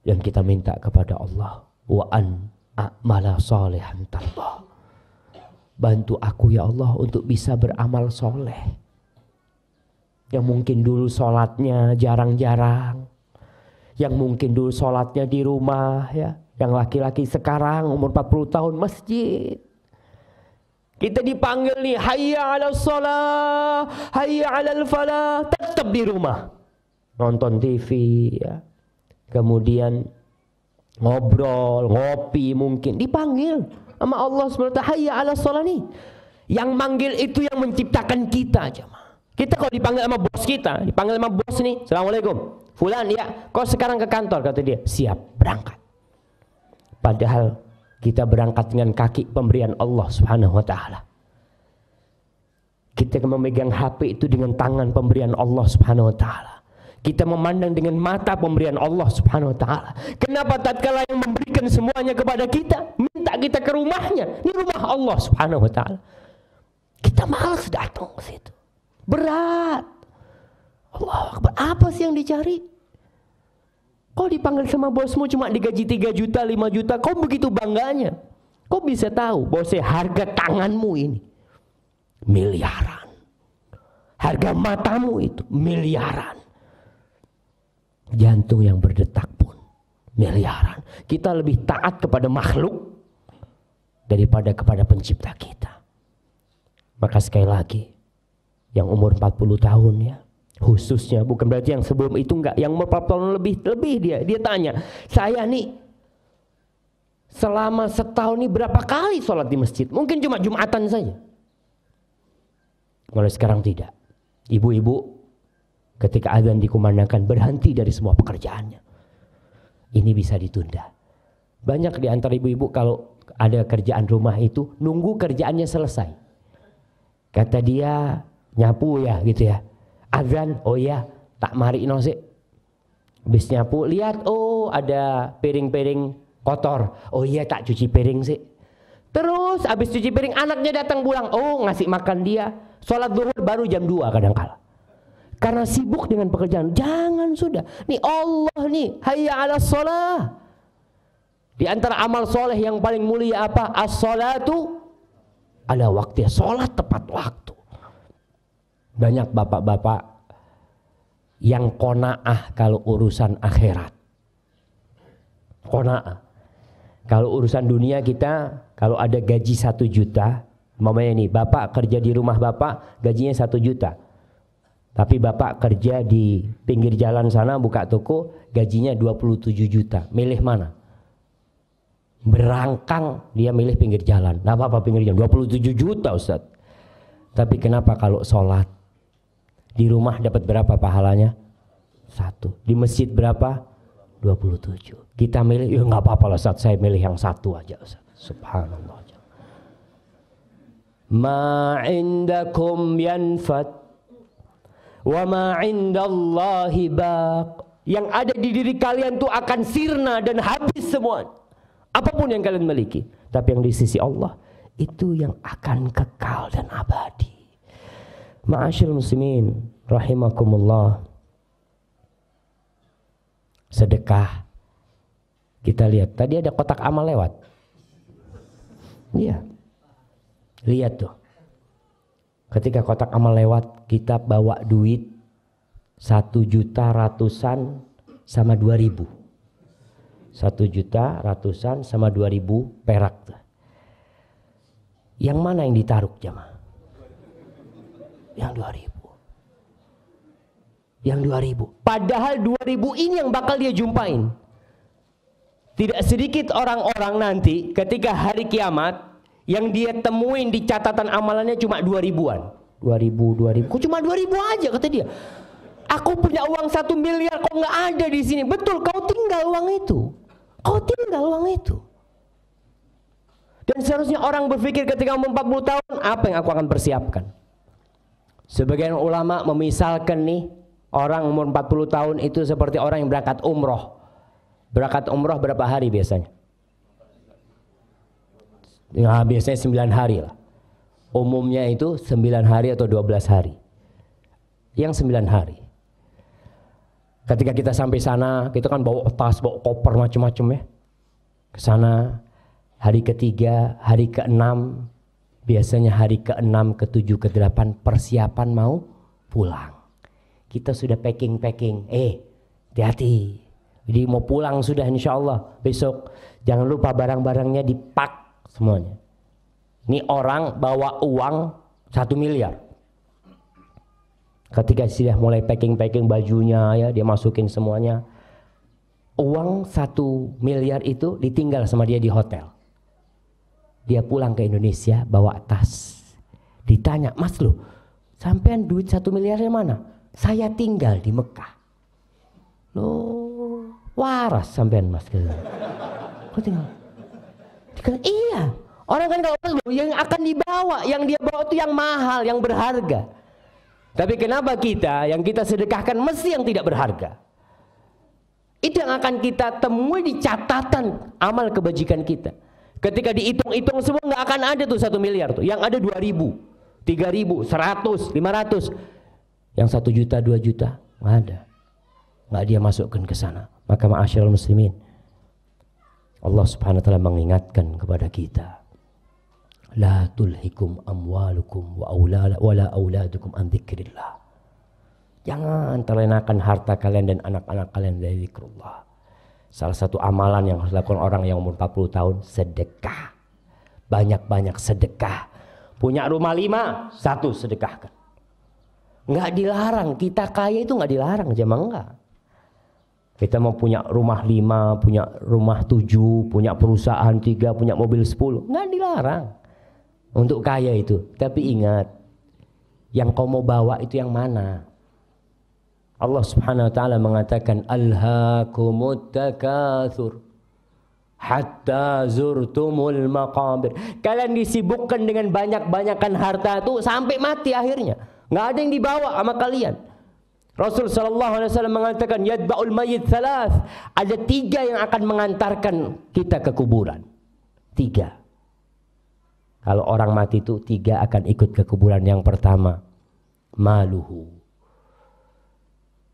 yang kita minta kepada Allah, wa an a'mala salihan tardah. Bantu aku ya Allah untuk bisa beramal soleh. Yang mungkin dulu sholatnya jarang-jarang, yang mungkin dulu sholatnya di rumah ya, yang laki-laki sekarang umur 40 tahun masjid. Kita dipanggil nih, hayya 'alas shalah, hayya 'alal falah, tetap di rumah. Nonton TV ya. Kemudian ngobrol, ngopi mungkin. Dipanggil sama Allah SWT, hayya 'alas shalah nih. Yang manggil itu yang menciptakan kita, jemaah. Kita kalau dipanggil sama bos kita, dipanggil sama bos nih, Assalamualaikum, fulan ya, kau sekarang ke kantor, kata dia, siap, berangkat. Padahal kita berangkat dengan kaki pemberian Allah Subhanahu wa taala. Kita memegang HP itu dengan tangan pemberian Allah Subhanahu wa taala. Kita memandang dengan mata pemberian Allah Subhanahu wa taala. Kenapa tatkala yang memberikan semuanya kepada kita, minta kita ke rumahnya? Ini rumah Allah Subhanahu wa taala. Kita malas datang ke situ. Berat. Allah Akbar. Apa sih yang dicari? Kau dipanggil sama bosmu cuma digaji 3 juta, 5 juta, kau begitu bangganya. Kau bisa tahu bahwa harga tanganmu ini. miliaran. Harga matamu itu miliaran. Jantung yang berdetak pun miliaran. Kita lebih taat kepada makhluk daripada kepada pencipta kita. Maka sekali lagi, yang umur 40 tahun ya, khususnya, bukan berarti yang sebelum itu enggak, yang umur 40 tahun lebih dia tanya, saya nih selama setahun ini berapa kali sholat di masjid? Mungkin cuma Jumatan saja. Mulai sekarang tidak. Ibu-ibu ketika azan dikumandangkan berhenti dari semua pekerjaannya. Ini bisa ditunda. Banyak di antara ibu-ibu kalau ada kerjaan rumah itu nunggu kerjaannya selesai. Kata dia nyapu ya gitu ya. Azan, oh ya tak mari no sih. Habis nyapu lihat oh ada piring-piring kotor. Oh iya tak cuci piring sih. Terus habis cuci piring anaknya datang pulang. Oh ngasih makan dia. Sholat zuhur baru jam 2 kadang-kala. Karena sibuk dengan pekerjaan. Jangan sudah. Nih Allah nih. Hayya ala sholah. Di antara amal soleh yang paling mulia apa? As-sholatu ala waktu. Sholat tepat waktu. Banyak bapak-bapak yang qanaah kalau urusan akhirat. Qanaah. Kalau urusan dunia kita, kalau ada gaji 1 juta, mamanya nih, bapak kerja di rumah bapak, gajinya 1 juta. Tapi bapak kerja di pinggir jalan sana, buka toko, gajinya 27 juta. Milih mana? Berangkang, dia milih pinggir jalan. Nah apa pinggir jalan? 27 juta Ustaz. Tapi kenapa kalau sholat? Di rumah dapat berapa pahalanya? 1. Di masjid berapa? 27. Kita milih, ya nggak apa-apa lah Ustaz, saya milih yang 1 aja Ustaz. Subhanallah. Ma indakum yanfad wa ma indallahi baq. Yang ada di diri kalian tuh akan sirna dan habis semua. Apapun yang kalian miliki, tapi yang di sisi Allah itu yang akan kekal dan abadi. Ma'asyiral muslimin rahimakumullah. Sedekah. Kita lihat, tadi ada kotak amal lewat. Iya. Lihat tuh. Ketika kotak amal lewat, kita bawa duit 1 juta ratusan sama 2.000. 1 juta ratusan sama 2.000 perak tuh. Yang mana yang ditaruh jamaah? Yang 2.000. Yang 2.000. Padahal 2.000 ini yang bakal dia jumpain. Tidak sedikit orang-orang nanti ketika hari kiamat yang dia temuin di catatan amalannya cuma 2.000-an. 2.000. Kok cuma 2.000 aja kata dia. Aku punya uang 1 miliar kok nggak ada di sini. Betul, kau tinggal uang itu. Kau tinggal uang itu. Dan seharusnya orang berpikir ketika umur 40 tahun, apa yang aku akan persiapkan? Sebagian ulama memisalkan nih, orang umur 40 tahun itu seperti orang yang berangkat umroh. Berangkat umroh berapa hari biasanya? Nah, biasanya 9 hari lah. Umumnya itu 9 hari atau 12 hari. Yang 9 hari. Ketika kita sampai sana, kita kan bawa tas, bawa koper macam-macam ya. Ke sana, hari ketiga, hari ke-6, biasanya hari ke-6, ke-7, ke-8 persiapan mau pulang. Kita sudah packing. Hati-hati. Jadi mau pulang sudah insya Allah. Besok jangan lupa barang-barangnya dipak semuanya. Ini orang bawa uang 1 miliar. Ketika sudah mulai packing bajunya ya, dia masukin semuanya. Uang 1 miliar itu ditinggal sama dia di hotel. Dia pulang ke Indonesia bawa tas. Ditanya, "Mas loh, sampean duit 1 miliarnya mana?" "Saya tinggal di Mekah." "Loh, waras sampean Mas." "Kok tinggal?" "Iya." Orang kan kalau yang akan dibawa, yang dia bawa itu yang mahal, yang berharga. Tapi kenapa kita yang kita sedekahkan mesti yang tidak berharga? Itu yang akan kita temui di catatan amal kebajikan kita. Ketika dihitung-hitung semua nggak akan ada tuh 1 miliar tuh. Yang ada 2.000, 3.000, 100, 500. Yang 1 juta, 2 juta nggak ada. Nggak dia masukkan ke sana. Maka ma'asyiral muslimin, Allah subhanahu wa ta'ala mengingatkan kepada kita. La tulhikum amwalukum wala auladukum an dzikrillah. Jangan terlenakan harta kalian dan anak-anak kalian dari zikrullah. Salah satu amalan yang harus dilakukan orang yang umur 40 tahun, sedekah. Banyak-banyak sedekah. Punya rumah 5, 1 sedekahkan. Nggak dilarang, kita kaya itu nggak dilarang, jemaah enggak. Kita mau punya rumah 5, punya rumah 7, punya perusahaan 3, punya mobil 10, nggak dilarang. Untuk kaya itu, tapi ingat, yang kau mau bawa itu yang mana? Allah Subhanahu wa taala mengatakan alhaakumut takatsur hatta zurtumul maqabir. Kalian disibukkan dengan banyak-banyakan harta itu sampai mati akhirnya. Nggak ada yang dibawa sama kalian. Rasul sallallahu alaihi wasallam mengatakan yadba'ul mayyit thalath. Ada 3 yang akan mengantarkan kita ke kuburan. 3. Kalau orang mati itu 3 akan ikut ke kuburan. Yang pertama, maluhu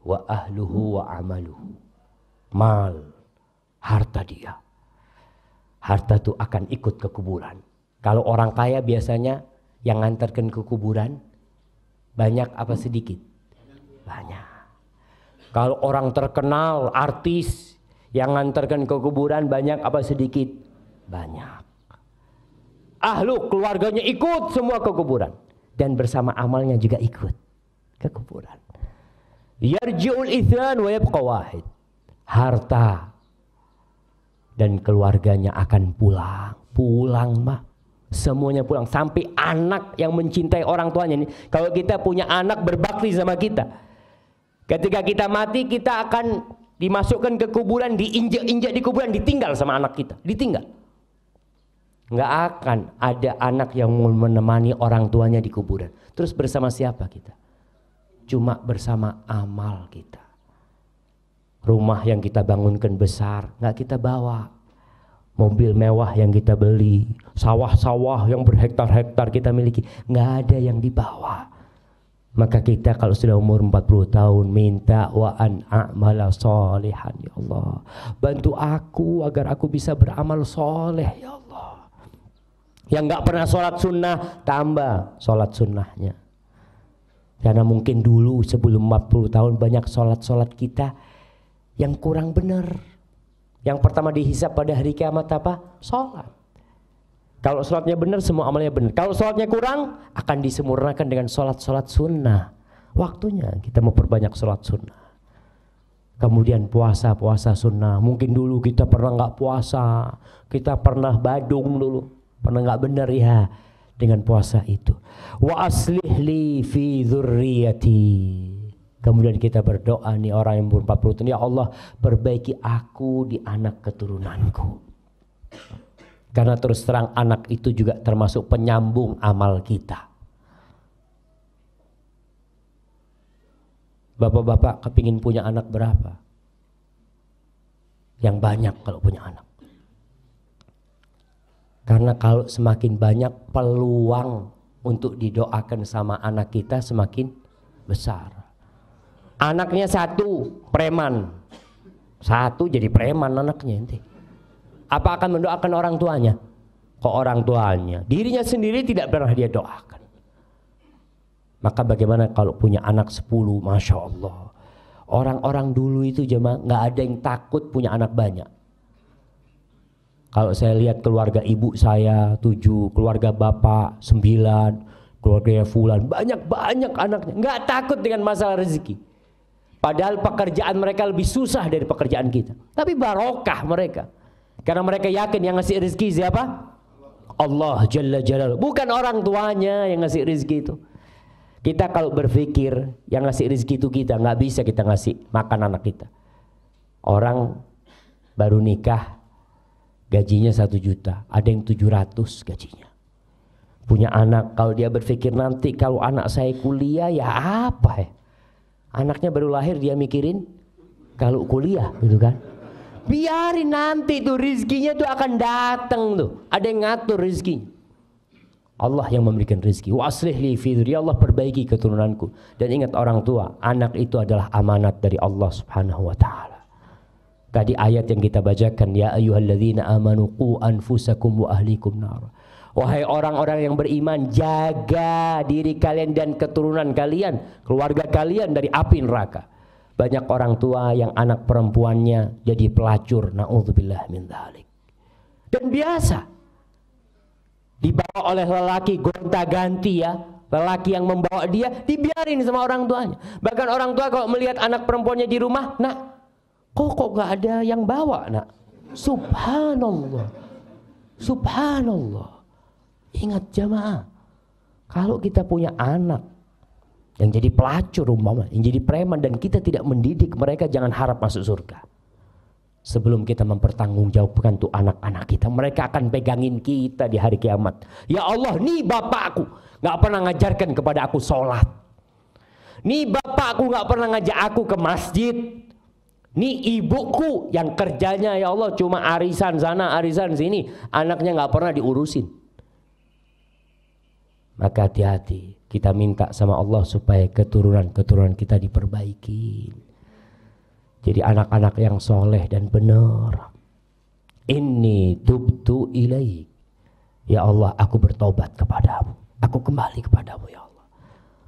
wa ahluhu wa amaluhu. Mal, harta dia. Harta itu akan ikut ke kuburan. Kalau orang kaya biasanya yang ngantarkan ke kuburan banyak apa sedikit? Banyak. Kalau orang terkenal, artis yang ngantarkan ke kuburan banyak apa sedikit? Banyak. Ahlu, keluarganya ikut semua ke kuburan. Dan bersama amalnya juga ikut ke kuburan. Yarji'ul ithnan wa yabqa wahid. Harta dan keluarganya akan pulang. Pulang mah. Semuanya pulang. Sampai anak yang mencintai orang tuanya ini. Kalau kita punya anak berbakti sama kita. Ketika kita mati, kita akan dimasukkan ke kuburan, diinjak-injak di kuburan, ditinggal sama anak kita. Ditinggal. Nggak akan ada anak yang menemani orang tuanya di kuburan. Terus bersama siapa kita? Cuma bersama amal kita. Rumah yang kita bangunkan besar, nggak kita bawa. Mobil mewah yang kita beli, sawah-sawah yang berhektar-hektar kita miliki, nggak ada yang dibawa. Maka kita kalau sudah umur 40 tahun minta wa an a'mala sholihan, ya Allah. Bantu aku agar aku bisa beramal soleh, ya Allah. Yang nggak pernah sholat sunnah, tambah sholat sunnahnya. Karena mungkin dulu sebelum 40 tahun banyak sholat-sholat kita yang kurang benar. Yang pertama dihisab pada hari kiamat apa? Sholat. Kalau sholatnya benar, semua amalnya benar. Kalau sholatnya kurang, akan disempurnakan dengan sholat-sholat sunnah. Waktunya kita mau perbanyak sholat sunnah. Kemudian puasa sunnah. Mungkin dulu kita pernah nggak puasa, kita pernah badung dulu, pernah nggak benar ya dengan puasa itu. Wa aslih li fi dzurriyyati. Kemudian kita berdoa nih orang yang umur 40 tahun, ya Allah perbaiki aku di anak keturunanku. Karena terus terang anak itu juga termasuk penyambung amal kita. Bapak-bapak kepingin punya anak berapa? Yang banyak kalau punya anak. Karena kalau semakin banyak peluang untuk didoakan sama anak kita semakin besar. Anaknya 1 preman, 1 jadi preman anaknya nanti. Apa akan mendoakan orang tuanya? Kok orang tuanya? Dirinya sendiri tidak pernah dia doakan. Maka bagaimana kalau punya anak 10? Masya Allah. Orang-orang dulu itu jemaah nggak ada yang takut punya anak banyak. Kalau saya lihat keluarga ibu saya 7, keluarga bapak 9, keluarga fulan banyak-banyak anaknya. Nggak takut dengan masalah rezeki. Padahal pekerjaan mereka lebih susah dari pekerjaan kita. Tapi barokah mereka. Karena mereka yakin yang ngasih rezeki siapa? Allah Jalla Jalaluhu. Bukan orang tuanya yang ngasih rezeki itu. Kita kalau berpikir yang ngasih rezeki itu kita, nggak bisa kita ngasih makan anak kita. Orang baru nikah gajinya 1 juta, ada yang 700 gajinya. Punya anak, kalau dia berpikir nanti kalau anak saya kuliah ya apa ya? Anaknya baru lahir dia mikirin kalau kuliah gitu kan. Biarin nanti tuh rizkinya tuh akan datang tuh. Ada yang ngatur rizkinya. Allah yang memberikan rizki. Wa aslih li fi dzurriyyati, Allah perbaiki keturunanku. Dan ingat orang tua, anak itu adalah amanat dari Allah Subhanahu wa taala. Tadi ayat yang kita bacakan, ya ayyuhalladzina amanu qu anfusakum wa ahlikum nar. Wahai orang-orang yang beriman, jaga diri kalian dan keturunan kalian, keluarga kalian dari api neraka. Banyak orang tua yang anak perempuannya jadi pelacur, naudzubillah min dzalik. Dan biasa dibawa oleh lelaki gonta-ganti ya. Lelaki yang membawa dia dibiarin sama orang tuanya. Bahkan orang tua kalau melihat anak perempuannya di rumah, nak, kok gak ada yang bawa, nak? Subhanallah. Subhanallah. Ingat jamaah, kalau kita punya anak yang jadi pelacur umpama, yang jadi preman, dan kita tidak mendidik mereka, jangan harap masuk surga. Sebelum kita mempertanggungjawabkan tuh anak-anak kita, mereka akan pegangin kita di hari kiamat. Ya Allah, nih bapakku gak pernah ngajarkan kepada aku sholat. Nih bapakku gak pernah ngajak aku ke masjid. Nih ibuku yang kerjanya ya Allah cuma arisan sana arisan sini, anaknya gak pernah diurusin. Maka hati-hati, kita minta sama Allah supaya keturunan-keturunan kita diperbaiki. Jadi anak-anak yang soleh dan benar. Inni tubtu ilaik. Ya Allah, aku bertobat kepadamu. Aku kembali kepadamu ya Allah.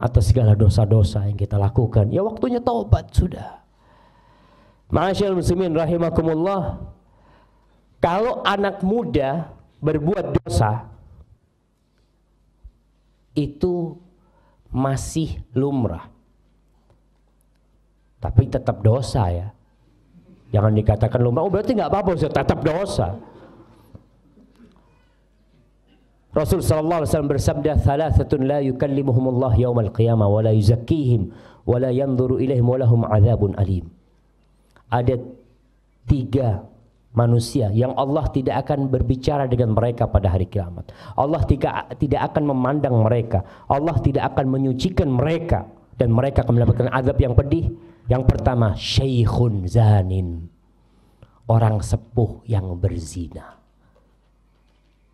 Atas segala dosa-dosa yang kita lakukan. Ya waktunya taubat sudah. Ma'asyiral muslimin rahimakumullah. Kalau anak muda berbuat dosa, itu masih lumrah, tapi tetap dosa ya. Jangan dikatakan lumrah, oh berarti nggak apa-apa, tetap dosa. Rasul sallallahu alaihi wasallam bersabda, "Thalathatun la yukallimuhumullah yaumal qiyamah wa la yuzakkihim wa la yanzuru ilaihim wa lahum adzabun alim." Ada 3 manusia yang Allah tidak akan berbicara dengan mereka pada hari kiamat. Allah tidak akan memandang mereka. Allah tidak akan menyucikan mereka, dan mereka akan mendapatkan azab yang pedih. Yang pertama, syaikhun zanin, orang sepuh yang berzina.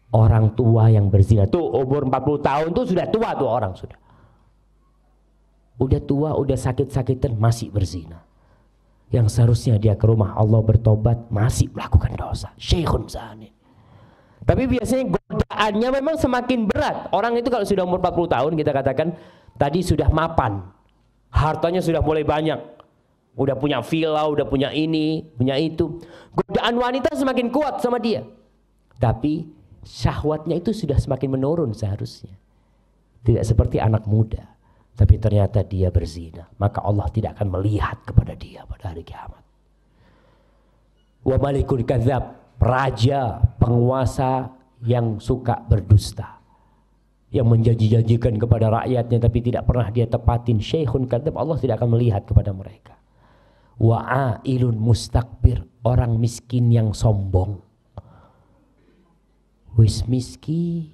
Orang tua yang berzina tuh umur 40 tahun tuh sudah tua tuh orang, sudah tua, udah sakit-sakitan masih berzina. Yang seharusnya dia ke rumah Allah bertobat, masih melakukan dosa. Syekhun zani. Tapi biasanya godaannya memang semakin berat. Orang itu kalau sudah umur 40 tahun, kita katakan tadi sudah mapan, hartanya sudah mulai banyak, udah punya villa, udah punya ini, punya itu. Godaan wanita semakin kuat sama dia. Tapi syahwatnya itu sudah semakin menurun seharusnya. Tidak seperti anak muda. Tapi ternyata dia berzina, maka Allah tidak akan melihat kepada dia pada hari kiamat. Wa malikul kadzab, raja, penguasa yang suka berdusta, yang menjanji-janjikan kepada rakyatnya tapi tidak pernah dia tepatin. Syekhun kadzab, Allah tidak akan melihat kepada mereka. Wa ailun mustakbir, orang miskin yang sombong. Wis miskin,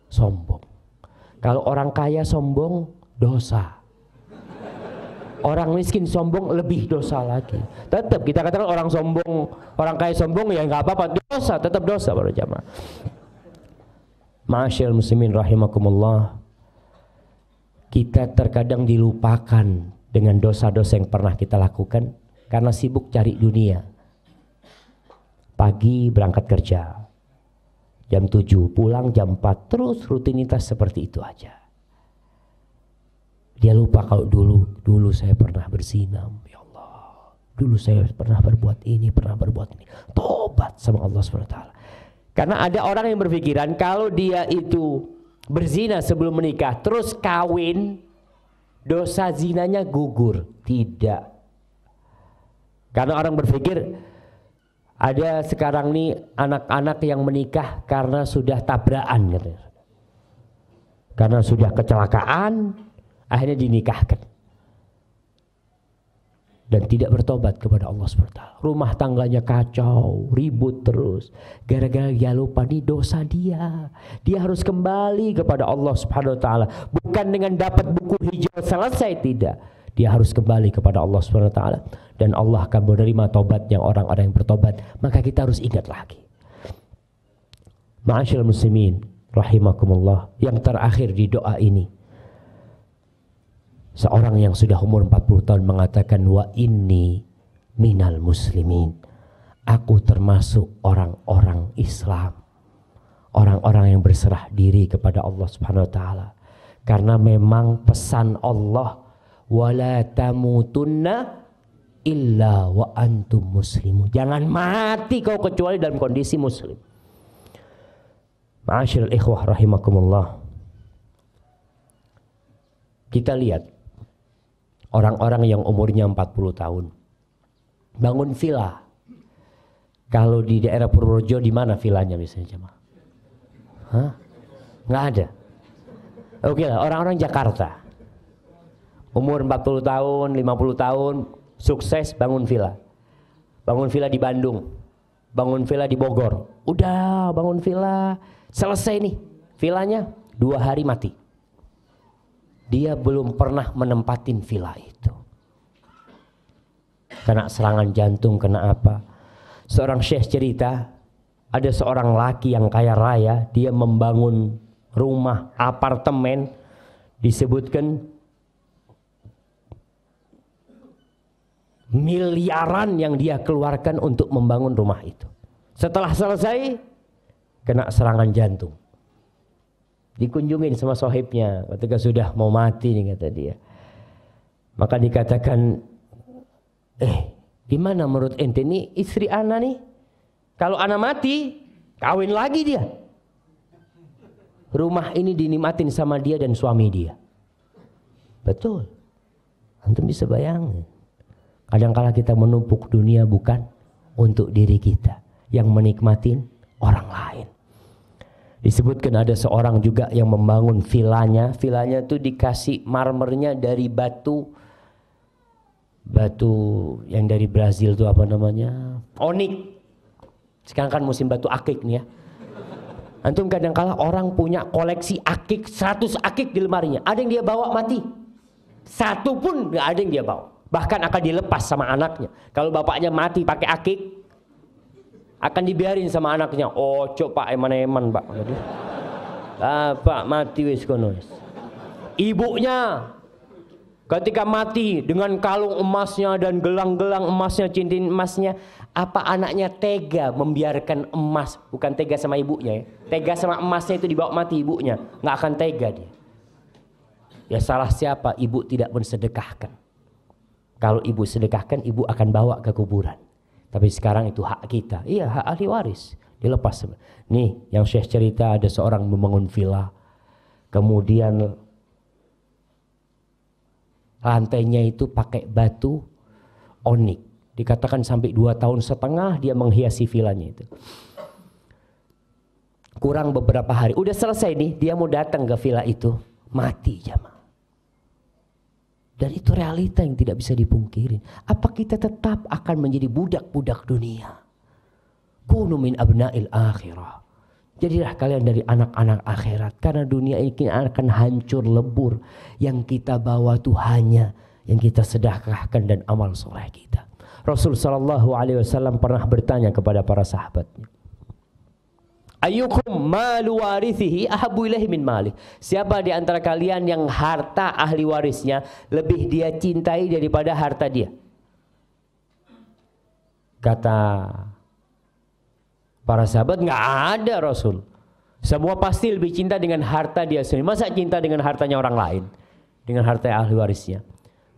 sombong. Kalau orang kaya sombong, dosa. Orang miskin sombong, lebih dosa lagi. Tetap kita katakan orang sombong, orang kaya sombong, ya nggak apa-apa, dosa, tetap dosa para jamaah. Ma'asyiral muslimin rahimakumullah. Kita terkadang dilupakan dengan dosa-dosa yang pernah kita lakukan karena sibuk cari dunia. Pagi berangkat kerja, jam 7 pulang jam 4, terus rutinitas seperti itu aja. Dia lupa kalau dulu saya pernah berzina, ya Allah. Dulu saya pernah berbuat ini, pernah berbuat ini. Tobat sama Allah SWT. Karena ada orang yang berpikiran kalau dia itu berzina sebelum menikah, terus kawin, dosa zinanya gugur. Tidak. Karena orang berpikir, ada sekarang nih anak-anak yang menikah karena sudah tabrakan, katanya. Karena sudah kecelakaan, akhirnya dinikahkan dan tidak bertobat kepada Allah SWT. Rumah tangganya kacau, ribut terus, gara-gara dia lupa nih dosa dia. Dia harus kembali kepada Allah SWT. Bukan dengan dapat buku hijau selesai, tidak. Dia harus kembali kepada Allah SWT, dan Allah akan menerima tobatnya orang-orang yang bertobat. Maka kita harus ingat lagi. Ma'asyiral muslimin rahimakumullah. Yang terakhir di doa ini, seorang yang sudah umur 40 tahun mengatakan, wa inni minal muslimin. Aku termasuk orang-orang Islam. Orang-orang yang berserah diri kepada Allah Subhanahu wa taala. Karena memang pesan Allah, wala tamutunna illa wa antum muslimun. Jangan mati kau kecuali dalam kondisi muslim. Ma'asyiral ikhwah rahimakumullah. Kita lihat orang-orang yang umurnya 40 tahun bangun villa. Kalau di daerah Purworejo di mana villanya biasanya, jemaah? Hah? Nggak ada. Oke lah, orang-orang Jakarta umur 40 tahun, 50 tahun sukses bangun villa. Bangun villa di Bandung, bangun villa di Bogor. Udah bangun villa, selesai nih villanya, 2 hari mati. Dia belum pernah menempatin villa itu. Kena serangan jantung, kena apa. Seorang syekh cerita, ada seorang laki yang kaya raya, dia membangun rumah apartemen, disebutkan miliaran yang dia keluarkan untuk membangun rumah itu. Setelah selesai, kena serangan jantung. Dikunjungin sama sohibnya ketika sudah mau mati nih, kata dia. Maka dikatakan, gimana menurut ente nih istri ana nih? Kalau ana mati, kawin lagi dia. Rumah ini dinikmatin sama dia dan suami dia. Betul. Antum bisa bayangin. Kadang-kala kita menumpuk dunia bukan untuk diri kita, yang menikmatin orang lain. Disebutkan ada seorang juga yang membangun villanya. Villanya itu dikasih marmernya dari batu yang dari Brazil itu apa namanya? Onik. Sekarang kan musim batu akik nih ya. Antum kadang-kala orang punya koleksi akik, 100 akik di lemarinya. Ada yang dia bawa mati. 1 pun nggak ada yang dia bawa. Bahkan akan dilepas sama anaknya. Kalau bapaknya mati pakai akik, akan dibiarin sama anaknya. Oh, cok pak eman-eman pak. Pak mati wis kono. Ibunya ketika mati dengan kalung emasnya dan gelang-gelang emasnya, cincin emasnya, apa anaknya tega membiarkan emas? Bukan tega sama ibunya ya. Tega sama emasnya itu dibawa mati ibunya. Nggak akan tega dia. Ya salah siapa? Ibu tidak mensedekahkan. Kalau ibu sedekahkan, ibu akan bawa ke kuburan. Tapi sekarang itu hak kita. Iya, hak ahli waris. Dilepas. Nih, yang Syekh cerita ada seorang membangun villa. Kemudian lantainya itu pakai batu onik. Dikatakan sampai 2,5 tahun dia menghiasi villanya itu. Kurang beberapa hari, udah selesai nih, dia mau datang ke villa itu, mati jamaah. Dan itu realita yang tidak bisa dipungkiri. Apa kita tetap akan menjadi budak-budak dunia? Kunu min abna'il akhirah. Jadilah kalian dari anak-anak akhirat. Karena dunia ini akan hancur lebur. Yang kita bawa itu hanya yang kita sedekahkan dan amal soleh kita. Rasul SAW pernah bertanya kepada para sahabatnya, ayyukum malu warithihi ahabbu ilaihi min malih. Siapa di antara kalian yang harta ahli warisnya lebih dia cintai daripada harta dia? Kata para sahabat, nggak ada Rasul. Semua pasti lebih cinta dengan harta dia sendiri. Masa cinta dengan hartanya orang lain? Dengan harta ahli warisnya.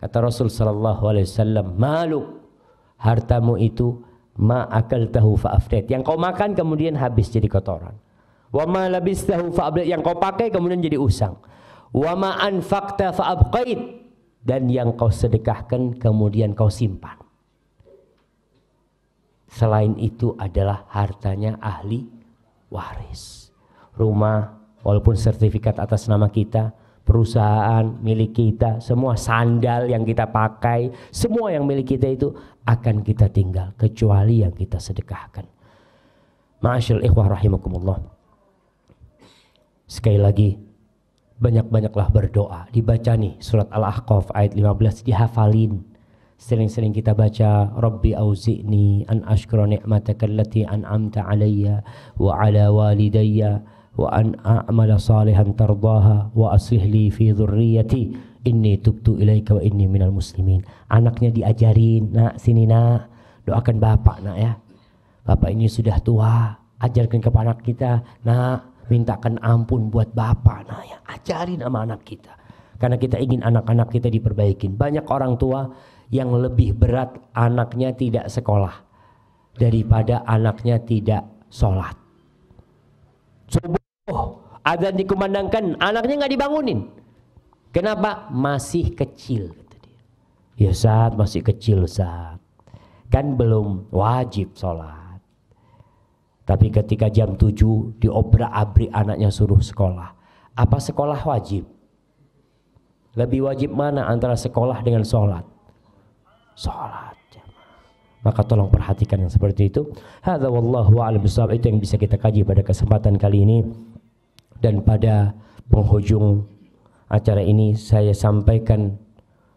Kata Rasul SAW, maluk, hartamu itu ma akaltahu fa'afdet, yang kau makan kemudian habis jadi kotoran. Wa ma labistahu fa'ablet, yang kau pakai kemudian jadi usang. Wa ma anfaqta fa'abqait, dan yang kau sedekahkan kemudian kau simpan. Selain itu adalah hartanya ahli waris. Rumah walaupun sertifikat atas nama kita, perusahaan milik kita, semua sandal yang kita pakai, semua yang milik kita itu akan kita tinggal kecuali yang kita sedekahkan. Ma'asyiral ikhwah rahimakumullah. Sekali lagi, banyak-banyaklah berdoa. Dibaca nih surat Al-Ahqaf ayat 15, dihafalin. Sering-sering kita baca, Rabbi auzi'ni an ashkura ni'mataka allati an'amta alayya wa ala walidayya wa an a'mala salihan tardaha wa aslih li fi dhurriyyati inni tubtu ilaika wa inni minal muslimin. Anaknya diajarin, nak sini nak, Doakan bapak nak ya. Bapak ini sudah tua, ajarkan kepada anak kita, nak mintakan ampun buat bapak nak ya. Ajarin sama anak kita. Karena kita ingin anak-anak kita diperbaikin. Banyak orang tua yang lebih berat anaknya tidak sekolah daripada anaknya tidak sholat. Subuh azan dikumandangkan, anaknya nggak dibangunin. Kenapa? Masih kecil kata dia. Ya Ustaz, masih kecil Ustaz. Kan belum wajib sholat. Tapi ketika jam 7 diobrak-abrik anaknya suruh sekolah. Apa sekolah wajib? Lebih wajib mana antara sekolah dengan sholat? Sholat. Maka tolong perhatikan yang seperti itu. Hadza wallahu a'lam bishawab. Itu yang bisa kita kaji pada kesempatan kali ini. Dan pada penghujung acara ini saya sampaikan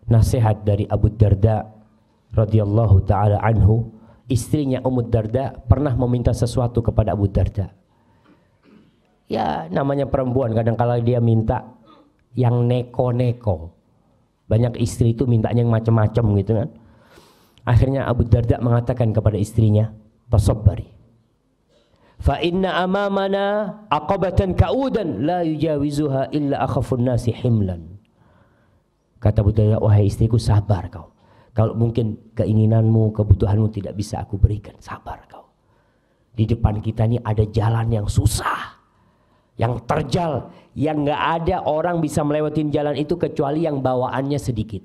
nasihat dari Abu Darda radhiyallahu taala anhu. Istrinya Ummu Darda pernah meminta sesuatu kepada Abu Darda. Ya namanya perempuan, kadang-kala dia minta yang neko-neko. Banyak istri itu mintanya yang macam-macam gitu kan. Akhirnya Abu Darda mengatakan kepada istrinya, tasabbari. Fa inna amamana aqabatan ka'udan la yujawizuha illa akhafun nasi himlan. Kata Abu Darda, wahai istriku, sabar kau. Kalau mungkin keinginanmu, kebutuhanmu tidak bisa aku berikan, sabar kau. Di depan kita ini ada jalan yang susah, yang terjal, yang nggak ada orang bisa melewatin jalan itu kecuali yang bawaannya sedikit.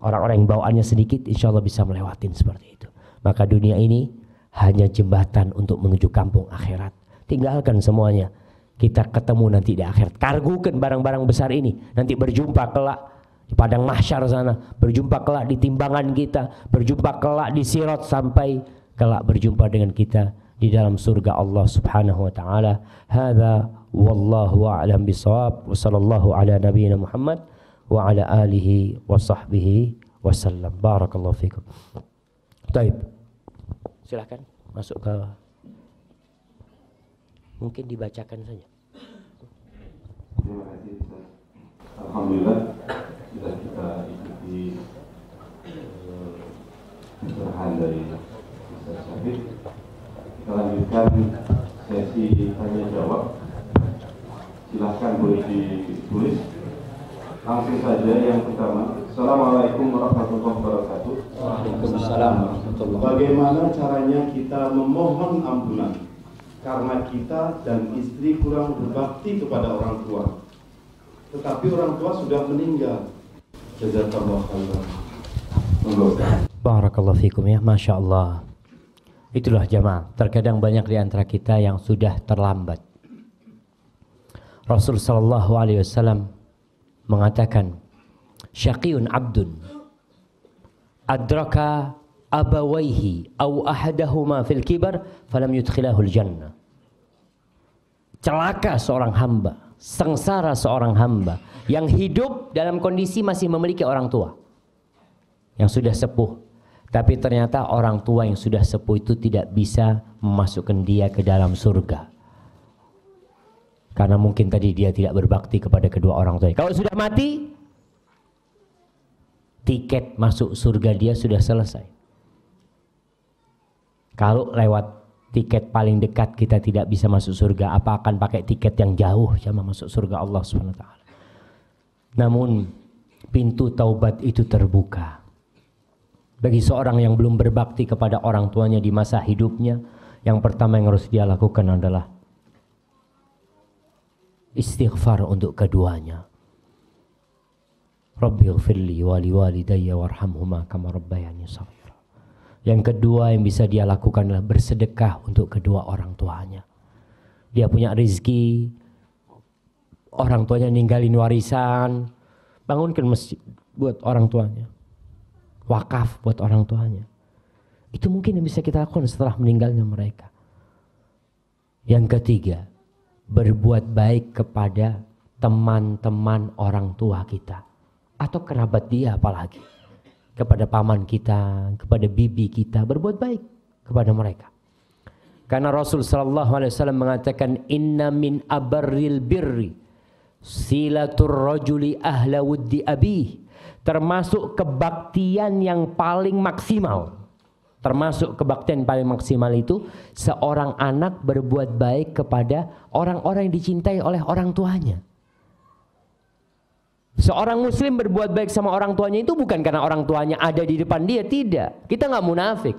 Orang-orang yang bawaannya sedikit insya Allah bisa melewatin seperti itu. Maka dunia ini hanya jembatan untuk menuju kampung akhirat. Tinggalkan semuanya, kita ketemu nanti di akhirat. Kargukan barang-barang besar ini, nanti berjumpa kelak di padang mahsyar sana, berjumpa kelak di timbangan kita, berjumpa kelak di sirat, sampai kelak berjumpa dengan kita di dalam surga Allah Subhanahu wa taala. Hadza wallahu a'lam bishawab. Wa sallallahu ala nabiyyina Muhammad wa ala alihi wa sahbihi wasallam. Barakallahu fikum. Baik. Silakan masuk ke, mungkin dibacakan saja. Terima kasih. Alhamdulillah sudah kita ikuti pencerahan dari Ustaz Syafik. Kita lanjutkan sesi tanya jawab. Silahkan boleh ditulis. Langsung saja yang pertama. Assalamualaikum warahmatullahi wabarakatuh. Waalaikumsalam warahmatullahi wabarakatuh. Bagaimana caranya kita memohon ampunan karena kita dan istri kurang berbakti kepada orang tua, tetapi orang tua sudah meninggal. Jazakallahu khairan. Barakallahu fikum ya, Masya Allah. Itulah jamaah, terkadang banyak di antara kita yang sudah terlambat. Rasul sallallahu alaihi wasallam mengatakan, syaqiyun abdun adraka abawaihi aw ahadahuma fil kibar falam yudkhilahul jannah. Celaka seorang hamba, sengsara seorang hamba yang hidup dalam kondisi masih memiliki orang tua yang sudah sepuh, tapi ternyata orang tua yang sudah sepuh itu tidak bisa memasukkan dia ke dalam surga. Karena mungkin tadi dia tidak berbakti kepada kedua orang tuanya. Kalau sudah mati, tiket masuk surga dia sudah selesai. Kalau lewat tiket paling dekat kita tidak bisa masuk surga, apa akan pakai tiket yang jauh sama masuk surga Allah Subhanahu wa taala. Namun pintu taubat itu terbuka bagi seorang yang belum berbakti kepada orang tuanya di masa hidupnya. Yang pertama yang harus dia lakukan adalah istighfar untuk keduanya. Rabbighfirli wa liwalidayya warhamhuma kama rabbayani shaghira. Yang kedua yang bisa dia lakukan adalah bersedekah untuk kedua orang tuanya. Dia punya rezeki, orang tuanya ninggalin warisan, bangunkan masjid buat orang tuanya, wakaf buat orang tuanya. Itu mungkin yang bisa kita lakukan setelah meninggalnya mereka. Yang ketiga, berbuat baik kepada teman-teman orang tua kita atau kerabat dia, apalagi kepada paman kita, kepada bibi kita, berbuat baik kepada mereka. Karena Rasul sallallahu alaihi wasallam mengatakan, inna min abarril birri silatur rajuli ahla wuddi abih. Termasuk kebaktian yang paling maksimal, Termasuk kebaktian paling maksimal itu seorang anak berbuat baik kepada orang-orang yang dicintai oleh orang tuanya. Seorang muslim berbuat baik sama orang tuanya itu bukan karena orang tuanya ada di depan dia, tidak. Kita nggak munafik.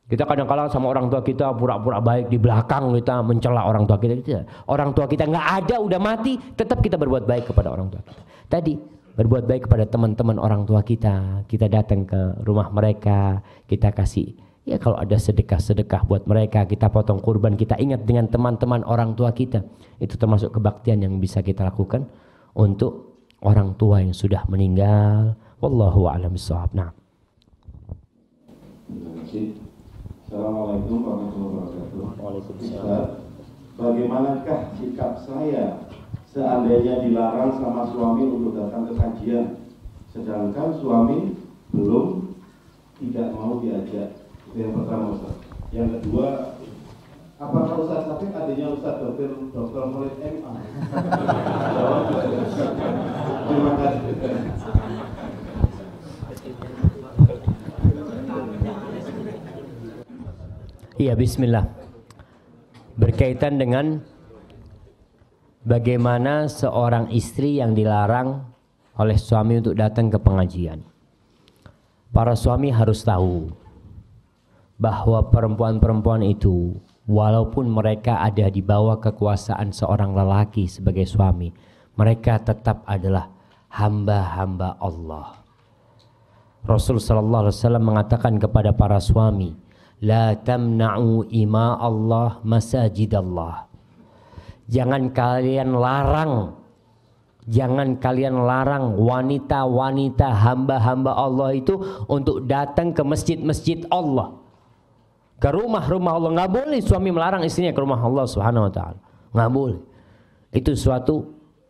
Kita kadang-kadang sama orang tua kita pura-pura baik, di belakang kita mencela orang tua kita. Tidak. Orang tua kita nggak ada, udah mati, tetap kita berbuat baik kepada orang tua kita. Tadi berbuat baik kepada teman-teman orang tua kita datang ke rumah mereka, kita kasih, ya kalau ada sedekah-sedekah buat mereka, kita potong kurban, kita ingat dengan teman-teman orang tua kita. Itu termasuk kebaktian yang bisa kita lakukan untuk orang tua yang sudah meninggal. Wallahu a'lam bishawab. Nah. Terima kasih. Assalamualaikum warahmatullahi wabarakatuh. Waalaikumsalam. Bagaimanakah sikap saya seandainya dilarang sama suami untuk datang ke kajian, sedangkan suami belum tidak mau diajak? Itu yang pertama, Ustaz. Yang kedua, apakah Ustaz Syafiq adanya Ustaz Dr. Khalid MA? Terima kasih. Iya, bismillah. Berkaitan dengan bagaimana seorang istri yang dilarang oleh suami untuk datang ke pengajian. Para suami harus tahu bahwa perempuan-perempuan itu, walaupun mereka ada di bawah kekuasaan seorang lelaki sebagai suami, mereka tetap adalah hamba-hamba Allah. Rasul sallallahu alaihi wasallam mengatakan kepada para suami, la tamna'u ima Allah masajidallah. Jangan kalian larang wanita-wanita hamba-hamba Allah itu untuk datang ke masjid-masjid Allah, ke rumah-rumah Allah. Nggak boleh suami melarang istrinya ke rumah Allah Subhanahu wa ta'ala, nggak boleh. Itu suatu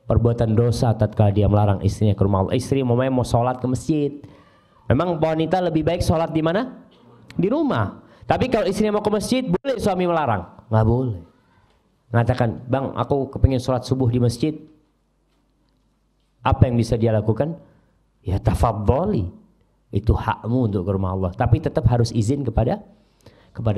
perbuatan dosa tatkala dia melarang istrinya ke rumah Allah. Istri mau sholat ke masjid, memang wanita lebih baik sholat di mana? Di rumah. Tapi kalau istrinya mau ke masjid, boleh suami melarang? Nggak boleh. Mengatakan, bang, aku kepingin sholat subuh di masjid. Apa yang bisa dia lakukan? Ya tafadhali. Itu hakmu untuk ke rumah Allah. Tapi tetap harus izin kepada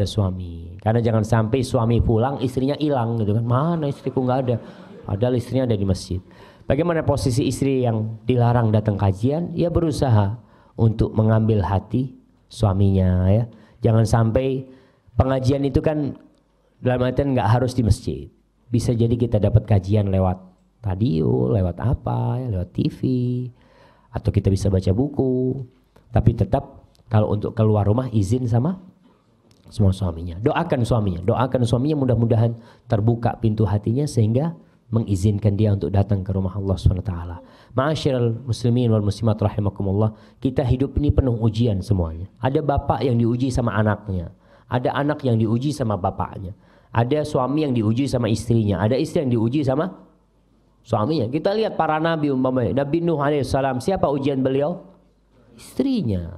suami. Karena jangan sampai suami pulang, istrinya hilang gitu kan. Mana istriku, nggak ada. Padahal istrinya ada di masjid. Bagaimana posisi istri yang dilarang datang kajian? Ya berusaha untuk mengambil hati suaminya, ya. Jangan sampai pengajian itu kan dalam artian nggak harus di masjid. Bisa jadi kita dapat kajian lewat radio, lewat apa, ya, lewat TV, atau kita bisa baca buku. Tapi tetap kalau untuk keluar rumah izin sama semua suaminya. Doakan suaminya mudah-mudahan terbuka pintu hatinya sehingga mengizinkan dia untuk datang ke rumah Allah SWT. Ma'asyiral muslimin wal muslimat rahimakumullah, kita hidup ini penuh ujian semuanya. Ada bapak yang diuji sama anaknya, ada anak yang diuji sama bapaknya, ada suami yang diuji sama istrinya, ada istri yang diuji sama suaminya. Kita lihat para nabi umpamanya, Nabi Nuh alaihissalam, siapa ujian beliau? Istrinya.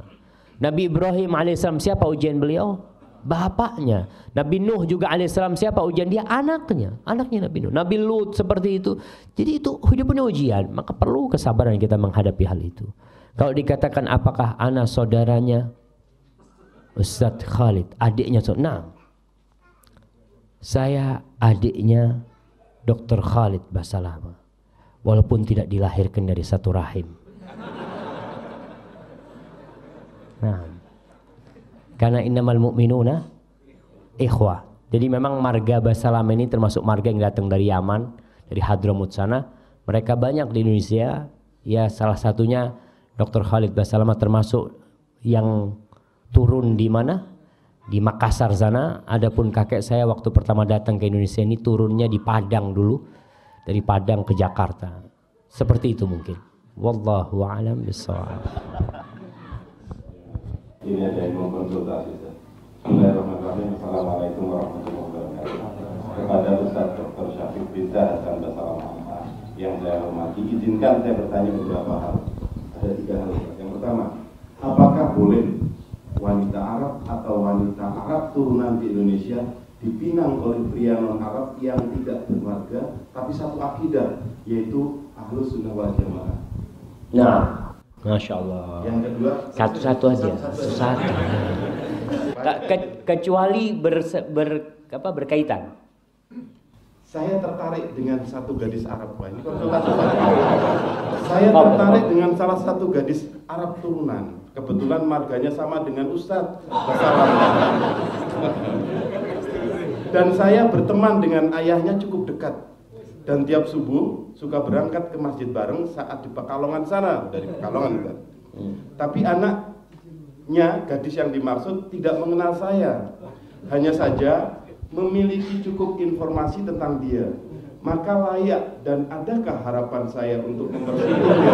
Nabi Ibrahim alaihissalam, siapa ujian beliau? Bapaknya. Nabi Nuh juga alaihissalam, siapa ujian dia? Anaknya Nabi Nuh. Nabi Lut seperti itu. Jadi itu hidupnya ujian, maka perlu kesabaran kita menghadapi hal itu. Kalau dikatakan apakah anak saudaranya Ustadz Khalid, adiknya, nah, saya adiknya Dr. Khalid Basalamah, walaupun tidak dilahirkan dari satu rahim. Nah, karena innamal mu'minuna ikhwah. Jadi memang marga Basalamah ini termasuk marga yang datang dari Yaman, dari Hadramut sana. Mereka banyak di Indonesia. Ya salah satunya Dr. Khalid Basalamah termasuk yang turun di mana? Di Makassar sana. Adapun kakek saya waktu pertama datang ke Indonesia ini turunnya di Padang dulu. Dari Padang ke Jakarta. Seperti itu mungkin. Wallahu a'lam bishawab. Ini ada yang mau konsultasi. Bismillahirrahmanirrahim. Assalamualaikum warahmatullahi wabarakatuh. Kepada Ustaz Dr. Syafiq Binta Hasan Basalamah yang saya hormati, izinkan saya bertanya beberapa hal. Ada 3 hal. Yang pertama, apakah boleh wanita Arab atau wanita Arab turunan di Indonesia dipinang oleh pria non-Arab yang tidak berkeluarga tapi satu akidah, yaitu Ahlus Sunnah wal Jamaah? Nah, Masya Allah. Yang kedua, Satu-satu aja. Satu-satu. Kecuali berkaitan. saya tertarik dengan satu gadis Arab. Wah, ini konsultasi. Saya tertarik dengan salah satu gadis Arab turunan. Kebetulan marganya sama dengan Ustadz. Dan saya berteman dengan ayahnya cukup dekat. Dan tiap subuh suka berangkat ke masjid bareng saat di Pekalongan sana, dari Pekalongan kan. Tapi anaknya, gadis yang dimaksud, tidak mengenal saya. Hanya saja memiliki cukup informasi tentang dia. Maka layak dan adakah harapan saya untuk mempersiapkannya?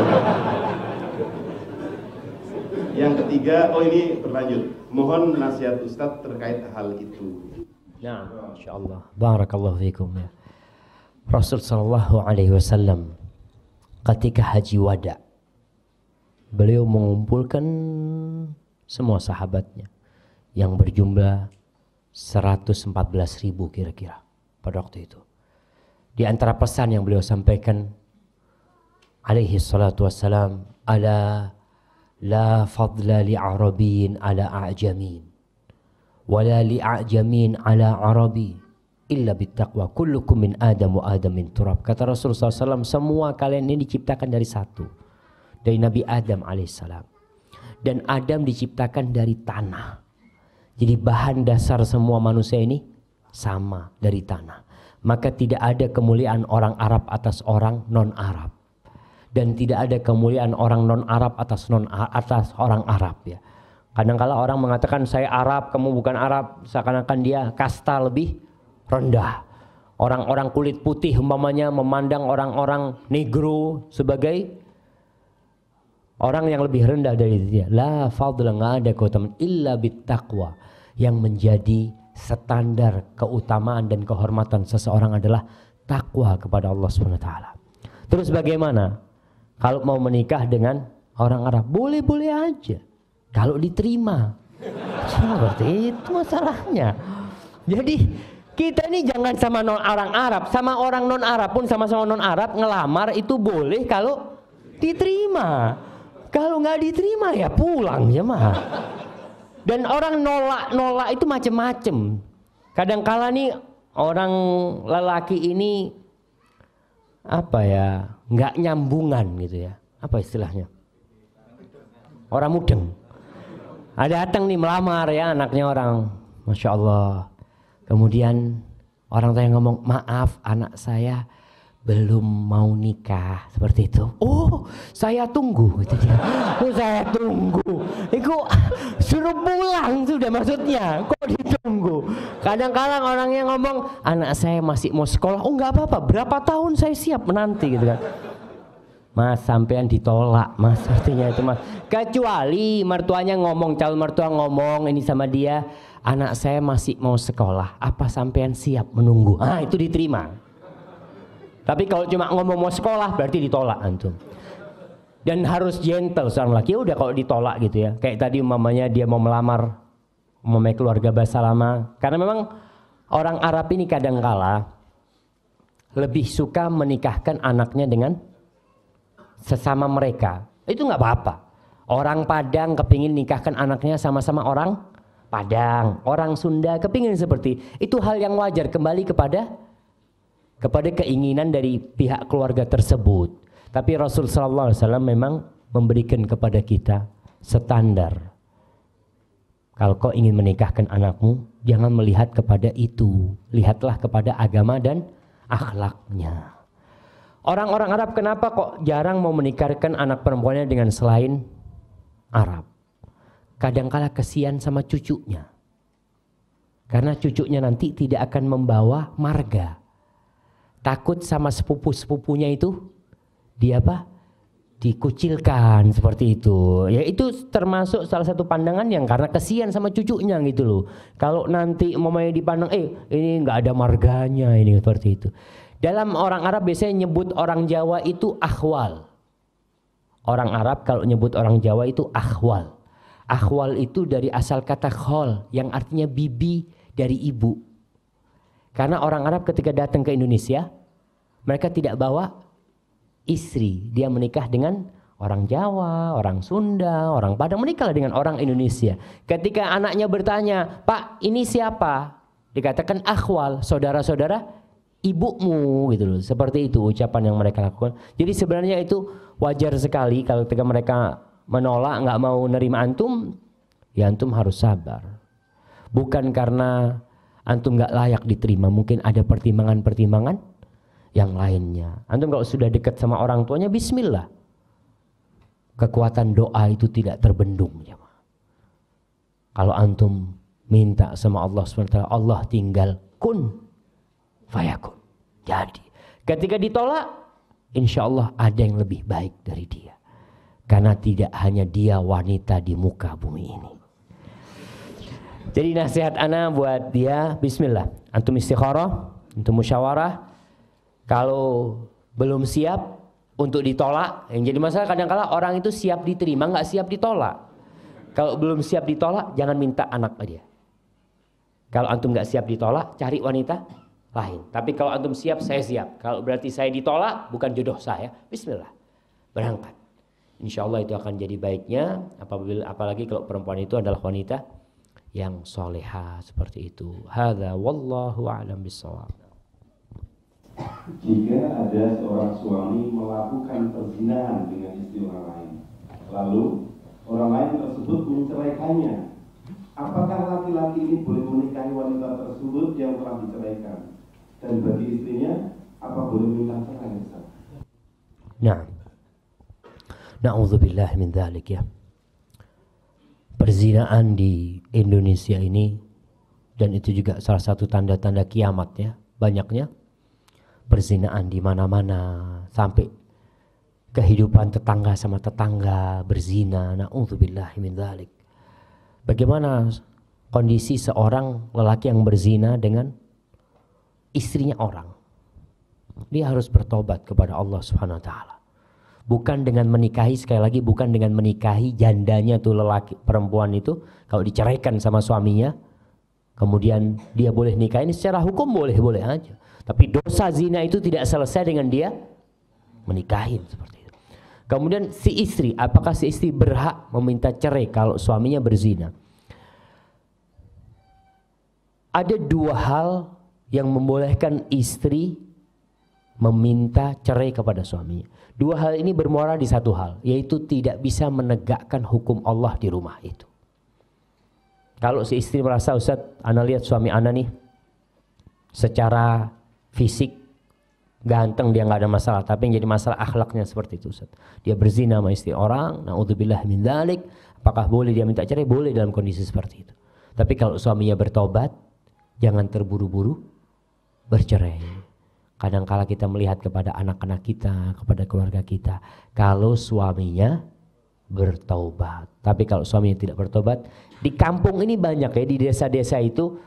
Yang ketiga, ini berlanjut. Mohon nasihat Ustadz terkait hal itu. Nah, insyaallah. Barakallahu fikum ya. Rasul sallallahu alaihi wasallam ketika haji wada, beliau mengumpulkan semua sahabatnya yang berjumlah 114.000 kira-kira pada waktu itu. Di antara pesan yang beliau sampaikan alaihi salatu wassalam, ala la fadla li arabiyyin ala a'jamin wala li a'jamin ala arabi illa bittaqwa kullukum min adam wa adam min turab. Kata Rasulullah SAW, semua kalian ini diciptakan dari satu, dari Nabi Adam alaihissalam, dan Adam diciptakan dari tanah. Jadi bahan dasar semua manusia ini sama, dari tanah. Maka tidak ada kemuliaan orang Arab atas orang non-Arab, dan tidak ada kemuliaan orang non-Arab atas orang Arab ya. Kadang-kala orang mengatakan saya Arab, kamu bukan Arab, seakan-akan dia kasta lebih rendah. Orang-orang kulit putih umpamanya memandang orang-orang negro sebagai orang yang lebih rendah dari dia. La fadla, nggak ada keutamaan illa bittaqwa. Yang menjadi standar keutamaan dan kehormatan seseorang adalah takwa kepada Allah SWT. Terus bagaimana kalau mau menikah dengan orang Arab? Boleh-boleh aja kalau diterima. Seperti itu masalahnya. Jadi kita ini jangan sama orang Arab, sama orang non Arab pun sama-sama non Arab ngelamar itu boleh kalau diterima. Kalau nggak diterima ya pulang ya mah. Dan orang nolak itu macem-macem. Kadang-kala nih orang lelaki ini apa ya, nggak nyambungan gitu ya. Apa istilahnya? Orang mudeng. Ada datang nih melamar ya anaknya orang, Masya Allah. Kemudian orang tua ngomong, maaf anak saya belum mau nikah, seperti itu. Oh, saya tunggu gitu dia. Oh, saya tunggu. Itu suruh pulang sudah maksudnya. Kok ditunggu? Kadang-kadang orangnya ngomong, anak saya masih mau sekolah. Oh, nggak apa-apa. Berapa tahun saya siap menanti gitu kan. Mas, sampean ditolak, Mas. Artinya itu, Mas. Kecuali mertuanya ngomong, calon mertua ngomong ini sama dia, anak saya masih mau sekolah. Apa sampean siap menunggu? Ah, itu diterima. Tapi kalau cuma ngomong mau sekolah berarti ditolak antum. Dan harus gentle seorang laki. Udah kalau ditolak gitu ya. Kayak tadi umpamanya dia mau melamar keluarga bahasa lama. Karena memang orang Arab ini kadangkala lebih suka menikahkan anaknya dengan sesama mereka. Itu nggak apa-apa. Orang Padang kepingin nikahkan anaknya sama-sama orang Padang. Orang Sunda kepingin seperti itu, hal yang wajar, kembali kepada keinginan dari pihak keluarga tersebut. Tapi Rasul sallallahu alaihi wasallam memang memberikan kepada kita standar. Kalau kau ingin menikahkan anakmu, jangan melihat kepada itu, lihatlah kepada agama dan akhlaknya. Orang-orang Arab kenapa kok jarang mau menikahkan anak perempuannya dengan selain Arab? Kadangkala kesian sama cucunya, karena cucunya nanti tidak akan membawa marga. Takut sama sepupu-sepupunya itu dia dikucilkan seperti itu. Ya itu termasuk salah satu pandangan yang karena kesian sama cucunya gitu loh. Kalau nanti mamanya dipandang ini nggak ada marganya ini, seperti itu. Dalam orang Arab biasanya nyebut orang Jawa itu akhwal. Orang Arab kalau nyebut orang Jawa itu akhwal. Akhwal itu dari asal kata khol yang artinya bibi dari ibu. Karena orang Arab ketika datang ke Indonesia, mereka tidak bawa istri, dia menikah dengan Orang Jawa, orang Sunda, orang Padang menikahlah dengan orang Indonesia. Ketika anaknya bertanya, "Pak, ini siapa?" Dikatakan akhwal, saudara-saudara ibumu gitu loh. Seperti itu ucapan yang mereka lakukan. Jadi sebenarnya itu wajar sekali kalau ketika mereka menolak, nggak mau nerima antum, ya antum harus sabar. Bukan karena antum nggak layak diterima, mungkin ada pertimbangan-pertimbangan yang lainnya. Antum kalau sudah dekat sama orang tuanya, bismillah. Kekuatan doa itu tidak terbendung. Kalau antum minta sama Allah SWT, Allah tinggal kun fayakun. Jadi ketika ditolak, insya Allah ada yang lebih baik dari dia. Karena tidak hanya dia wanita di muka bumi ini. Jadi nasihat ana buat dia, bismillah, antum istikharah, antum musyawarah. Kalau belum siap untuk ditolak, yang jadi masalah kadang-kala orang itu siap diterima, nggak siap ditolak. Kalau belum siap ditolak, jangan minta anak dia. Kalau antum nggak siap ditolak, cari wanita lain. Tapi kalau antum siap, saya siap. Kalau berarti saya ditolak, bukan jodoh saya, bismillah, berangkat. Insya Allah itu akan jadi baiknya, apalagi kalau perempuan itu adalah wanita yang soleha seperti itu. Hadza wallahu a'lam bishawab. Jika ada seorang suami melakukan perzinahan dengan istri orang lain, lalu orang lain tersebut menceraikannya, apakah laki-laki ini boleh menikahi wanita tersebut yang telah diceraikan? Dan bagi istrinya, apa boleh minta cerai? Nah, na'udzubillah min dzalik ya. Perzinaan di Indonesia ini, dan itu juga salah satu tanda-tanda kiamat ya, banyaknya perzinaan di mana-mana, sampai kehidupan tetangga sama tetangga berzina. Na'udzubillah min dzalik. Bagaimana kondisi seorang lelaki yang berzina dengan istrinya orang? Dia harus bertobat kepada Allah Subhanahu wa taala. Bukan dengan menikahi, sekali lagi bukan dengan menikahi jandanya tuh lelaki perempuan itu, kalau diceraikan sama suaminya kemudian dia boleh nikahin, secara hukum boleh-boleh aja. Tapi dosa zina itu tidak selesai dengan dia menikahin seperti itu. Kemudian si istri, apakah si istri berhak meminta cerai kalau suaminya berzina? Ada dua hal yang membolehkan istri meminta cerai kepada suaminya. Dua hal ini bermuara di satu hal, yaitu tidak bisa menegakkan hukum Allah di rumah itu. Kalau si istri merasa, Ustaz, ana lihat suami ana nih secara fisik ganteng, dia nggak ada masalah, tapi yang jadi masalah akhlaknya seperti itu, Ustaz. Dia berzina sama istri orang, na'udzubillah min dzalik. Apakah boleh dia minta cerai? Boleh dalam kondisi seperti itu. Tapi kalau suaminya bertobat, jangan terburu-buru bercerai. Kadang-kala kita melihat kepada anak-anak kita, kepada keluarga kita, kalau suaminya bertobat. Tapi kalau suaminya tidak bertobat, di kampung ini banyak ya, di desa-desa itu,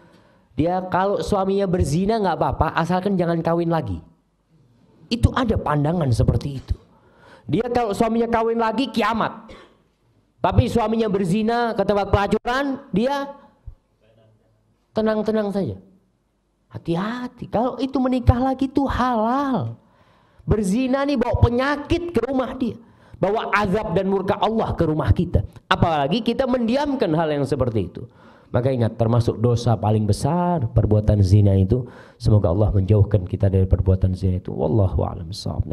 dia kalau suaminya berzina nggak apa-apa, asalkan jangan kawin lagi. Itu ada pandangan seperti itu. Dia kalau suaminya kawin lagi, kiamat. Tapi suaminya berzina ke tempat pelacuran, dia tenang-tenang saja. Hati-hati, kalau itu menikah lagi itu halal. Berzina nih bawa penyakit ke rumah dia, bawa azab dan murka Allah ke rumah kita. Apalagi kita mendiamkan hal yang seperti itu. Maka ingat, termasuk dosa paling besar perbuatan zina itu. Semoga Allah menjauhkan kita dari perbuatan zina itu. Wallahu a'lam bishawab.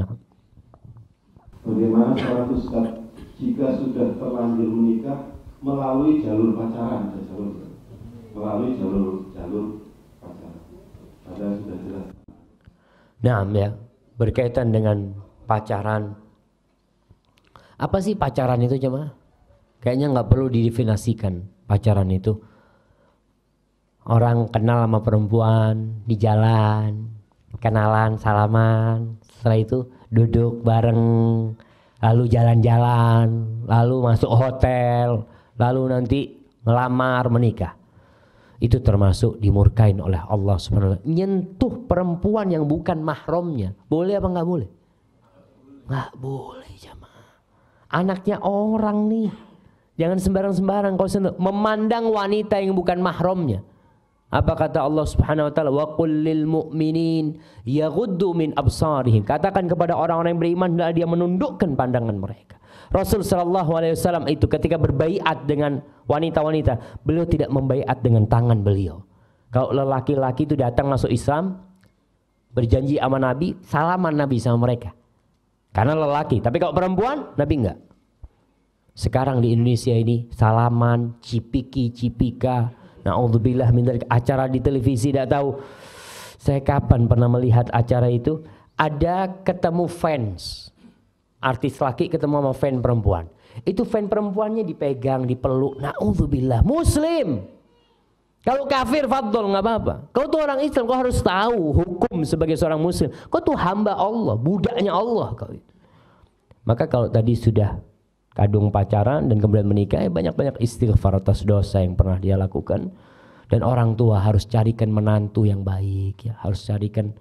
Bagaimana sholat Ustaz jika sudah terlanjur menikah melalui jalur pacaran? Melalui jalur pacaran. Padahal sudah jelas. Nah ya, berkaitan dengan pacaran. Apa sih pacaran itu jemaah? Kayaknya nggak perlu didefinisikan pacaran itu. Orang kenal sama perempuan di jalan, kenalan, salaman, setelah itu duduk bareng, lalu jalan-jalan, lalu masuk hotel, lalu nanti ngelamar, menikah. Itu termasuk dimurkain oleh Allah Subhanahu wa taala. Nyentuh perempuan yang bukan mahramnya, boleh apa nggak boleh? Nggak boleh jemaah. Anaknya orang nih, jangan sembarang-sembarang kau memandang wanita yang bukan mahramnya. Apa kata Allah Subhanahu wa taala? Wa qul lil mu'minin yaghuddu min absarihim. Katakan kepada orang-orang yang beriman hendaklah dia menundukkan pandangan mereka. Rasul sallallahu alaihi wasallam itu ketika berbaiat dengan wanita-wanita, beliau tidak membaiat dengan tangan beliau. Kalau lelaki-laki itu datang masuk Islam, berjanji sama Nabi, salaman Nabi sama mereka. Karena lelaki, tapi kalau perempuan, Nabi enggak. Sekarang di Indonesia ini salaman, cipika, na'udzubillah min dzalik, acara di televisi, tidak tahu saya kapan pernah melihat acara itu, ada ketemu fans. Artis laki ketemu sama fan perempuan. Itu fan perempuannya dipegang, dipeluk, na'udzubillah, muslim. Kalau kafir fadl nggak apa-apa. Kau tuh orang Islam, kau harus tahu hukum sebagai seorang muslim. Kau tuh hamba Allah, budaknya Allah kau itu. Maka kalau tadi sudah kadung pacaran dan kemudian menikah, banyak-banyak istighfar atas dosa yang pernah dia lakukan. Dan orang tua harus carikan menantu yang baik, ya, harus carikan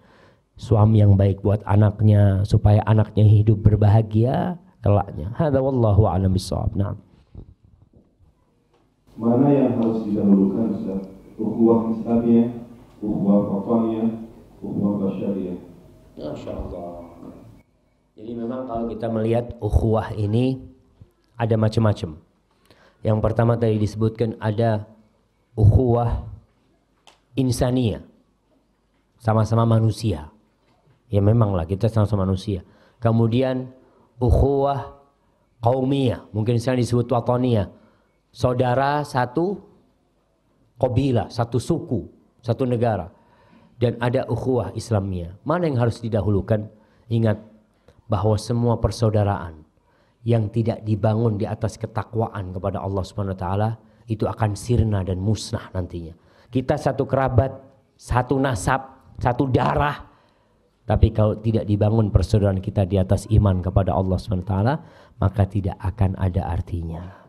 suami yang baik buat anaknya supaya anaknya hidup berbahagia kelaknya. Hadza wallahu a'lam bissawab. Nah. Mana yang harus didahulukan, Ustaz? Ukhuwah Islamiyah, ukhuwah wataniyah, ukhuwah basyariyah. Masya Allah. Jadi memang kalau kita melihat ukhuwah ini ada macam-macam. Yang pertama tadi disebutkan ada ukhuwah insaniyah, sama-sama manusia. Ya memanglah kita sama-sama manusia. Kemudian ukhuwah qaumiyah, mungkin sekarang disebut wataniyah. Saudara satu qabilah, satu suku, satu negara. Dan ada ukhuwah Islamiyah. Mana yang harus didahulukan? Ingat bahwa semua persaudaraan yang tidak dibangun di atas ketakwaan kepada Allah Subhanahu wa taala itu akan sirna dan musnah nantinya. Kita satu kerabat, satu nasab, satu darah. Tapi kalau tidak dibangun persaudaraan kita di atas iman kepada Allah Subhanahu wa taala, maka tidak akan ada artinya.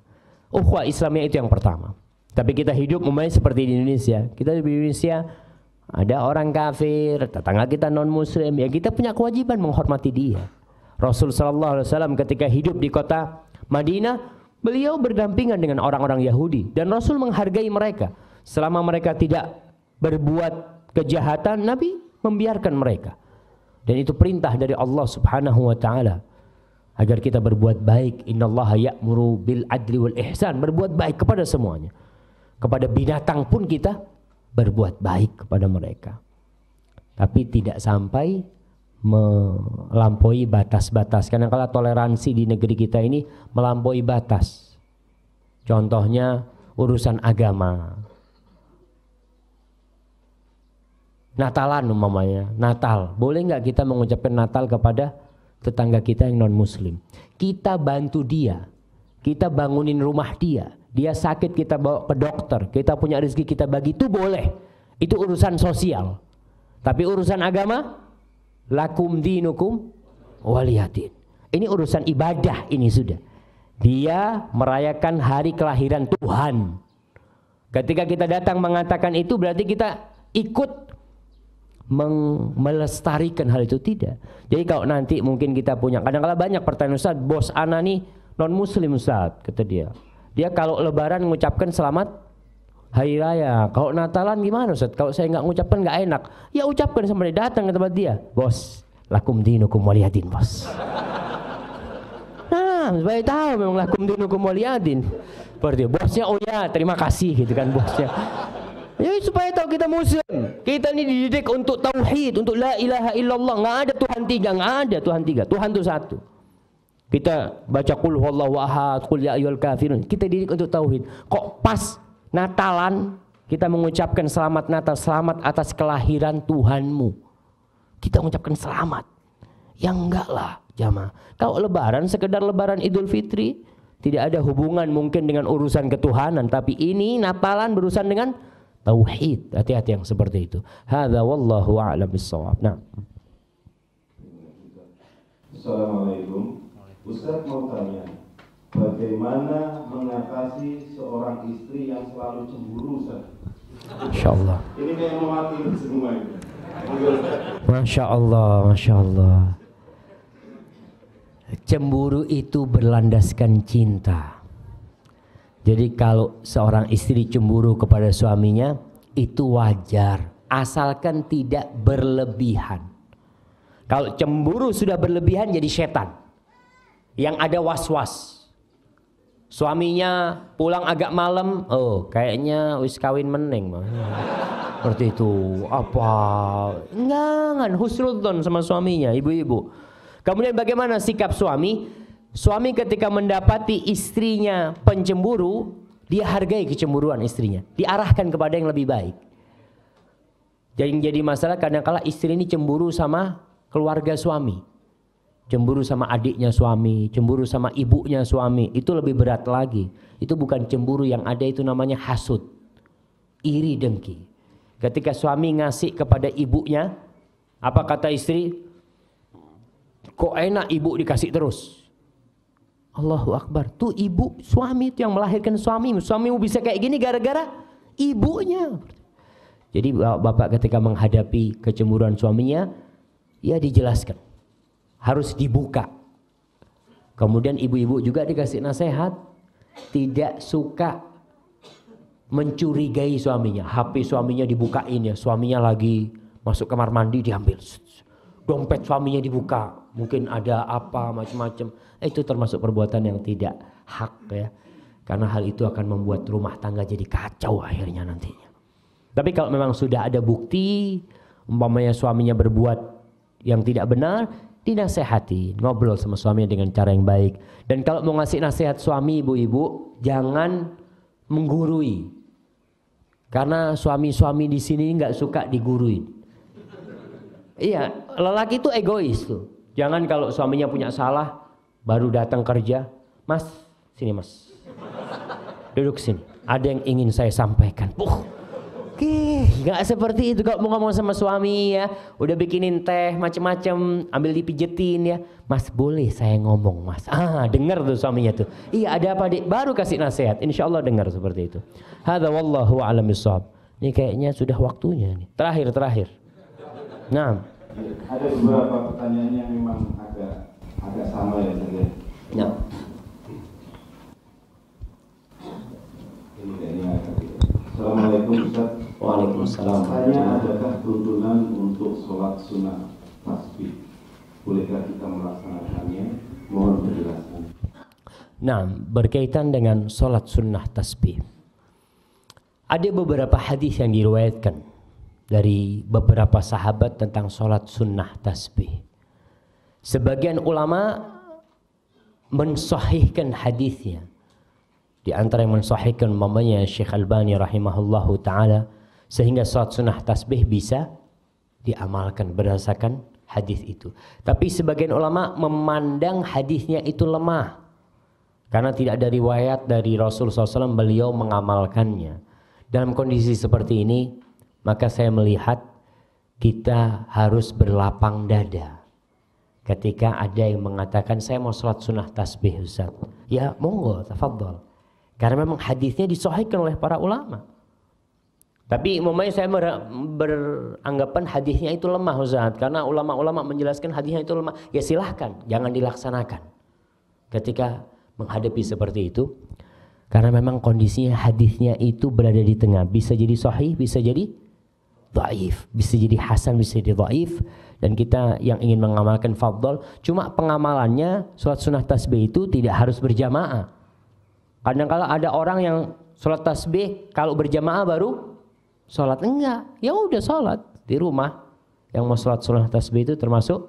Ukhuwah Islamiyah itu yang pertama. Tapi kita hidup umpamanya seperti di Indonesia. Kita di Indonesia ada orang kafir, tetangga kita non muslim, ya kita punya kewajiban menghormati dia. Rasul sallallahu alaihi wasallam ketika hidup di kota Madinah, beliau berdampingan dengan orang-orang Yahudi dan Rasul menghargai mereka. Selama mereka tidak berbuat kejahatan, Nabi membiarkan mereka. Dan itu perintah dari Allah Subhanahu wa taala. Agar kita berbuat baik. Innallaha ya'muru bil adli wal ihsan. Berbuat baik kepada semuanya. Kepada binatang pun kita berbuat baik kepada mereka. Tapi tidak sampai melampaui batas-batas. Karena kalau toleransi di negeri kita ini melampaui batas. Contohnya urusan agama. Natalan umpamanya. Natal. Boleh nggak kita mengucapkan Natal kepada tetangga kita yang non muslim? Kita bantu dia, kita bangunin rumah dia, dia sakit kita bawa ke dokter, kita punya rezeki kita bagi, itu boleh, itu urusan sosial. Tapi urusan agama, lakum dinukum waliyadin, ini urusan ibadah. Ini sudah dia merayakan hari kelahiran Tuhan. Ketika kita datang mengatakan itu, berarti kita ikut melestarikan hal itu. Tidak. Jadi kalau nanti mungkin kita punya, kadang-kadang banyak pertanyaan, Ustaz, bos ana nih non muslim Ustaz, kata dia. Dia kalau lebaran mengucapkan selamat hari raya. Kalau Natalan gimana Ustaz? Kalau saya nggak mengucapkan nggak enak. Ya ucapkan sama dia, datang ke tempat dia. Bos, lakum dinukum waliyadin, bos. Nah, supaya tahu memang lakum dinukum waliyadin. Berarti bosnya, oh ya terima kasih gitu kan bosnya. Ya supaya tahu kita muslim. Kita ini dididik untuk tauhid, untuk la ilaha illallah. Nggak ada Tuhan tiga, nggak ada Tuhan tiga. Tuhan itu satu. Kita baca qul huwallahu ahad, qul ya ayyuhal kafirun. Kita dididik untuk tauhid. Kok pas Natalan kita mengucapkan selamat Natal, selamat atas kelahiran Tuhanmu. Kita mengucapkan selamat. Ya enggak lah, jamaah. Kalau lebaran sekedar lebaran Idul Fitri, tidak ada hubungan mungkin dengan urusan ketuhanan, tapi ini Natalan berurusan dengan tauhid. Hati-hati yang seperti itu. Hadza wallahu a'lam bissawab. Nah. Assalamualaikum. Ustaz mau tanya, bagaimana mengatasi seorang istri yang selalu cemburu, Ustaz? Insyaallah. Ini kayak mewakili semua ini. Masya Allah, Masya Allah. Cemburu itu berlandaskan cinta. Jadi kalau seorang istri cemburu kepada suaminya, itu wajar, asalkan tidak berlebihan. Kalau cemburu sudah berlebihan jadi setan. yang ada was-was. Suaminya pulang agak malam, oh kayaknya wis kawin meneng. Seperti itu. Apa? Enggak, husnudzon sama suaminya, ibu-ibu. Kemudian bagaimana sikap suami? Suami ketika mendapati istrinya pencemburu, dia hargai kecemburuan istrinya, diarahkan kepada yang lebih baik. Jadi masalah kadang-kala istri ini cemburu sama keluarga suami, cemburu sama adiknya suami, cemburu sama ibunya suami, itu lebih berat lagi. Itu bukan cemburu yang ada, itu namanya hasud, iri dengki. Ketika suami ngasih kepada ibunya, apa kata istri? Kok enak ibu dikasih terus? Allahu Akbar. Tuh ibu, suami itu yang melahirkan suamimu. Suamimu bisa kayak gini gara-gara ibunya. Jadi bapak ketika menghadapi kecemburuan suaminya, ya dijelaskan, harus dibuka. Kemudian ibu-ibu juga dikasih nasihat, tidak suka mencurigai suaminya. HP suaminya dibukain ya, suaminya lagi masuk kamar mandi diambil. Dompet suaminya dibuka, mungkin ada apa macam-macam. Itu termasuk perbuatan yang tidak hak ya. Karena hal itu akan membuat rumah tangga jadi kacau akhirnya nantinya. Tapi kalau memang sudah ada bukti, umpamanya suaminya berbuat yang tidak benar, dinasehati, ngobrol sama suaminya dengan cara yang baik. Dan kalau mau ngasih nasihat suami, ibu-ibu, jangan menggurui. Karena suami-suami di sini nggak suka diguruin. Iya, lelaki itu egois tuh. Jangan kalau suaminya punya salah, baru datang kerja, Mas, sini Mas, duduk sini. Ada yang ingin saya sampaikan. Nggak seperti itu kalau mau ngomong sama suami ya. Udah bikinin teh macem-macem, ambil dipijetin ya. Mas boleh saya ngomong Mas? Dengar tuh suaminya tuh. Iya ada apa dik? Baru kasih nasihat. Insya Allah dengar seperti itu. Hadza wallahu a'lam bishawab. Ini kayaknya sudah waktunya nih. Terakhir. Nah, ada beberapa pertanyaan yang memang agak sama ya saja. Ya. Ini kayaknya Assalamualaikum Ustaz. Waalaikumsalam. Tanya, adakah tuntunan untuk sholat sunnah tasbih? Bolehkah kita melaksanakannya? Mohon penjelasan. Nah, berkaitan dengan sholat sunnah tasbih, ada beberapa hadis yang diriwayatkan dari beberapa sahabat tentang sholat sunnah tasbih. Sebagian ulama mensahihkan hadisnya. Di antara yang mensahihkan umpamanya Syekh Albani rahimahullahu taala, sehingga sholat sunnah tasbih bisa diamalkan berdasarkan hadis itu. Tapi sebagian ulama memandang hadisnya itu lemah karena tidak ada riwayat dari Rasul SAW beliau mengamalkannya. Dalam kondisi seperti ini, maka saya melihat kita harus berlapang dada ketika ada yang mengatakan saya mau sholat sunnah tasbih Ustaz. Ya monggo, tafadhol. Karena memang hadisnya disahihkan oleh para ulama. Tapi umpamanya saya beranggapan hadisnya itu lemah Ustaz, karena ulama-ulama menjelaskan hadisnya itu lemah. Ya silahkan, jangan dilaksanakan ketika menghadapi seperti itu. Karena memang kondisinya hadisnya itu berada di tengah. Bisa jadi sahih, bisa jadi dhaif, bisa jadi hasan, bisa jadi dhaif. Dan kita yang ingin mengamalkan fadhol, cuma pengamalannya sholat sunnah tasbih itu tidak harus berjamaah. Kadang-kala ada orang yang sholat tasbih kalau berjamaah baru sholat. Enggak, ya udah sholat di rumah. Yang mau sholat sunnah tasbih itu termasuk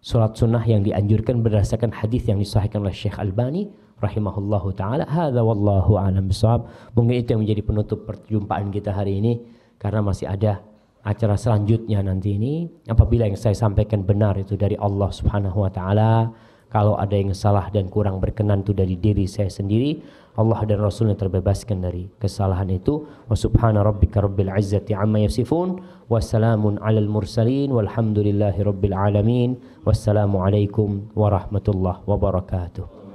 sholat sunnah yang dianjurkan berdasarkan hadis yang disahihkan oleh Syekh Albani rahimahullahu taala. Hadza wallahu a'lam bishawab. Mungkin itu yang menjadi penutup perjumpaan kita hari ini, karena masih ada acara selanjutnya nanti ini. Apabila yang saya sampaikan benar itu dari Allah Subhanahu wa taala, kalau ada yang salah dan kurang berkenan itu dari diri saya sendiri, Allah dan Rasulnya terbebaskan dari kesalahan itu. Wa subhana rabbika rabbil izzati amma yasifun, wassalamun alal mursalin, walhamdulillahi rabbil alamin. Wassalamu alaikum warahmatullahi wabarakatuh.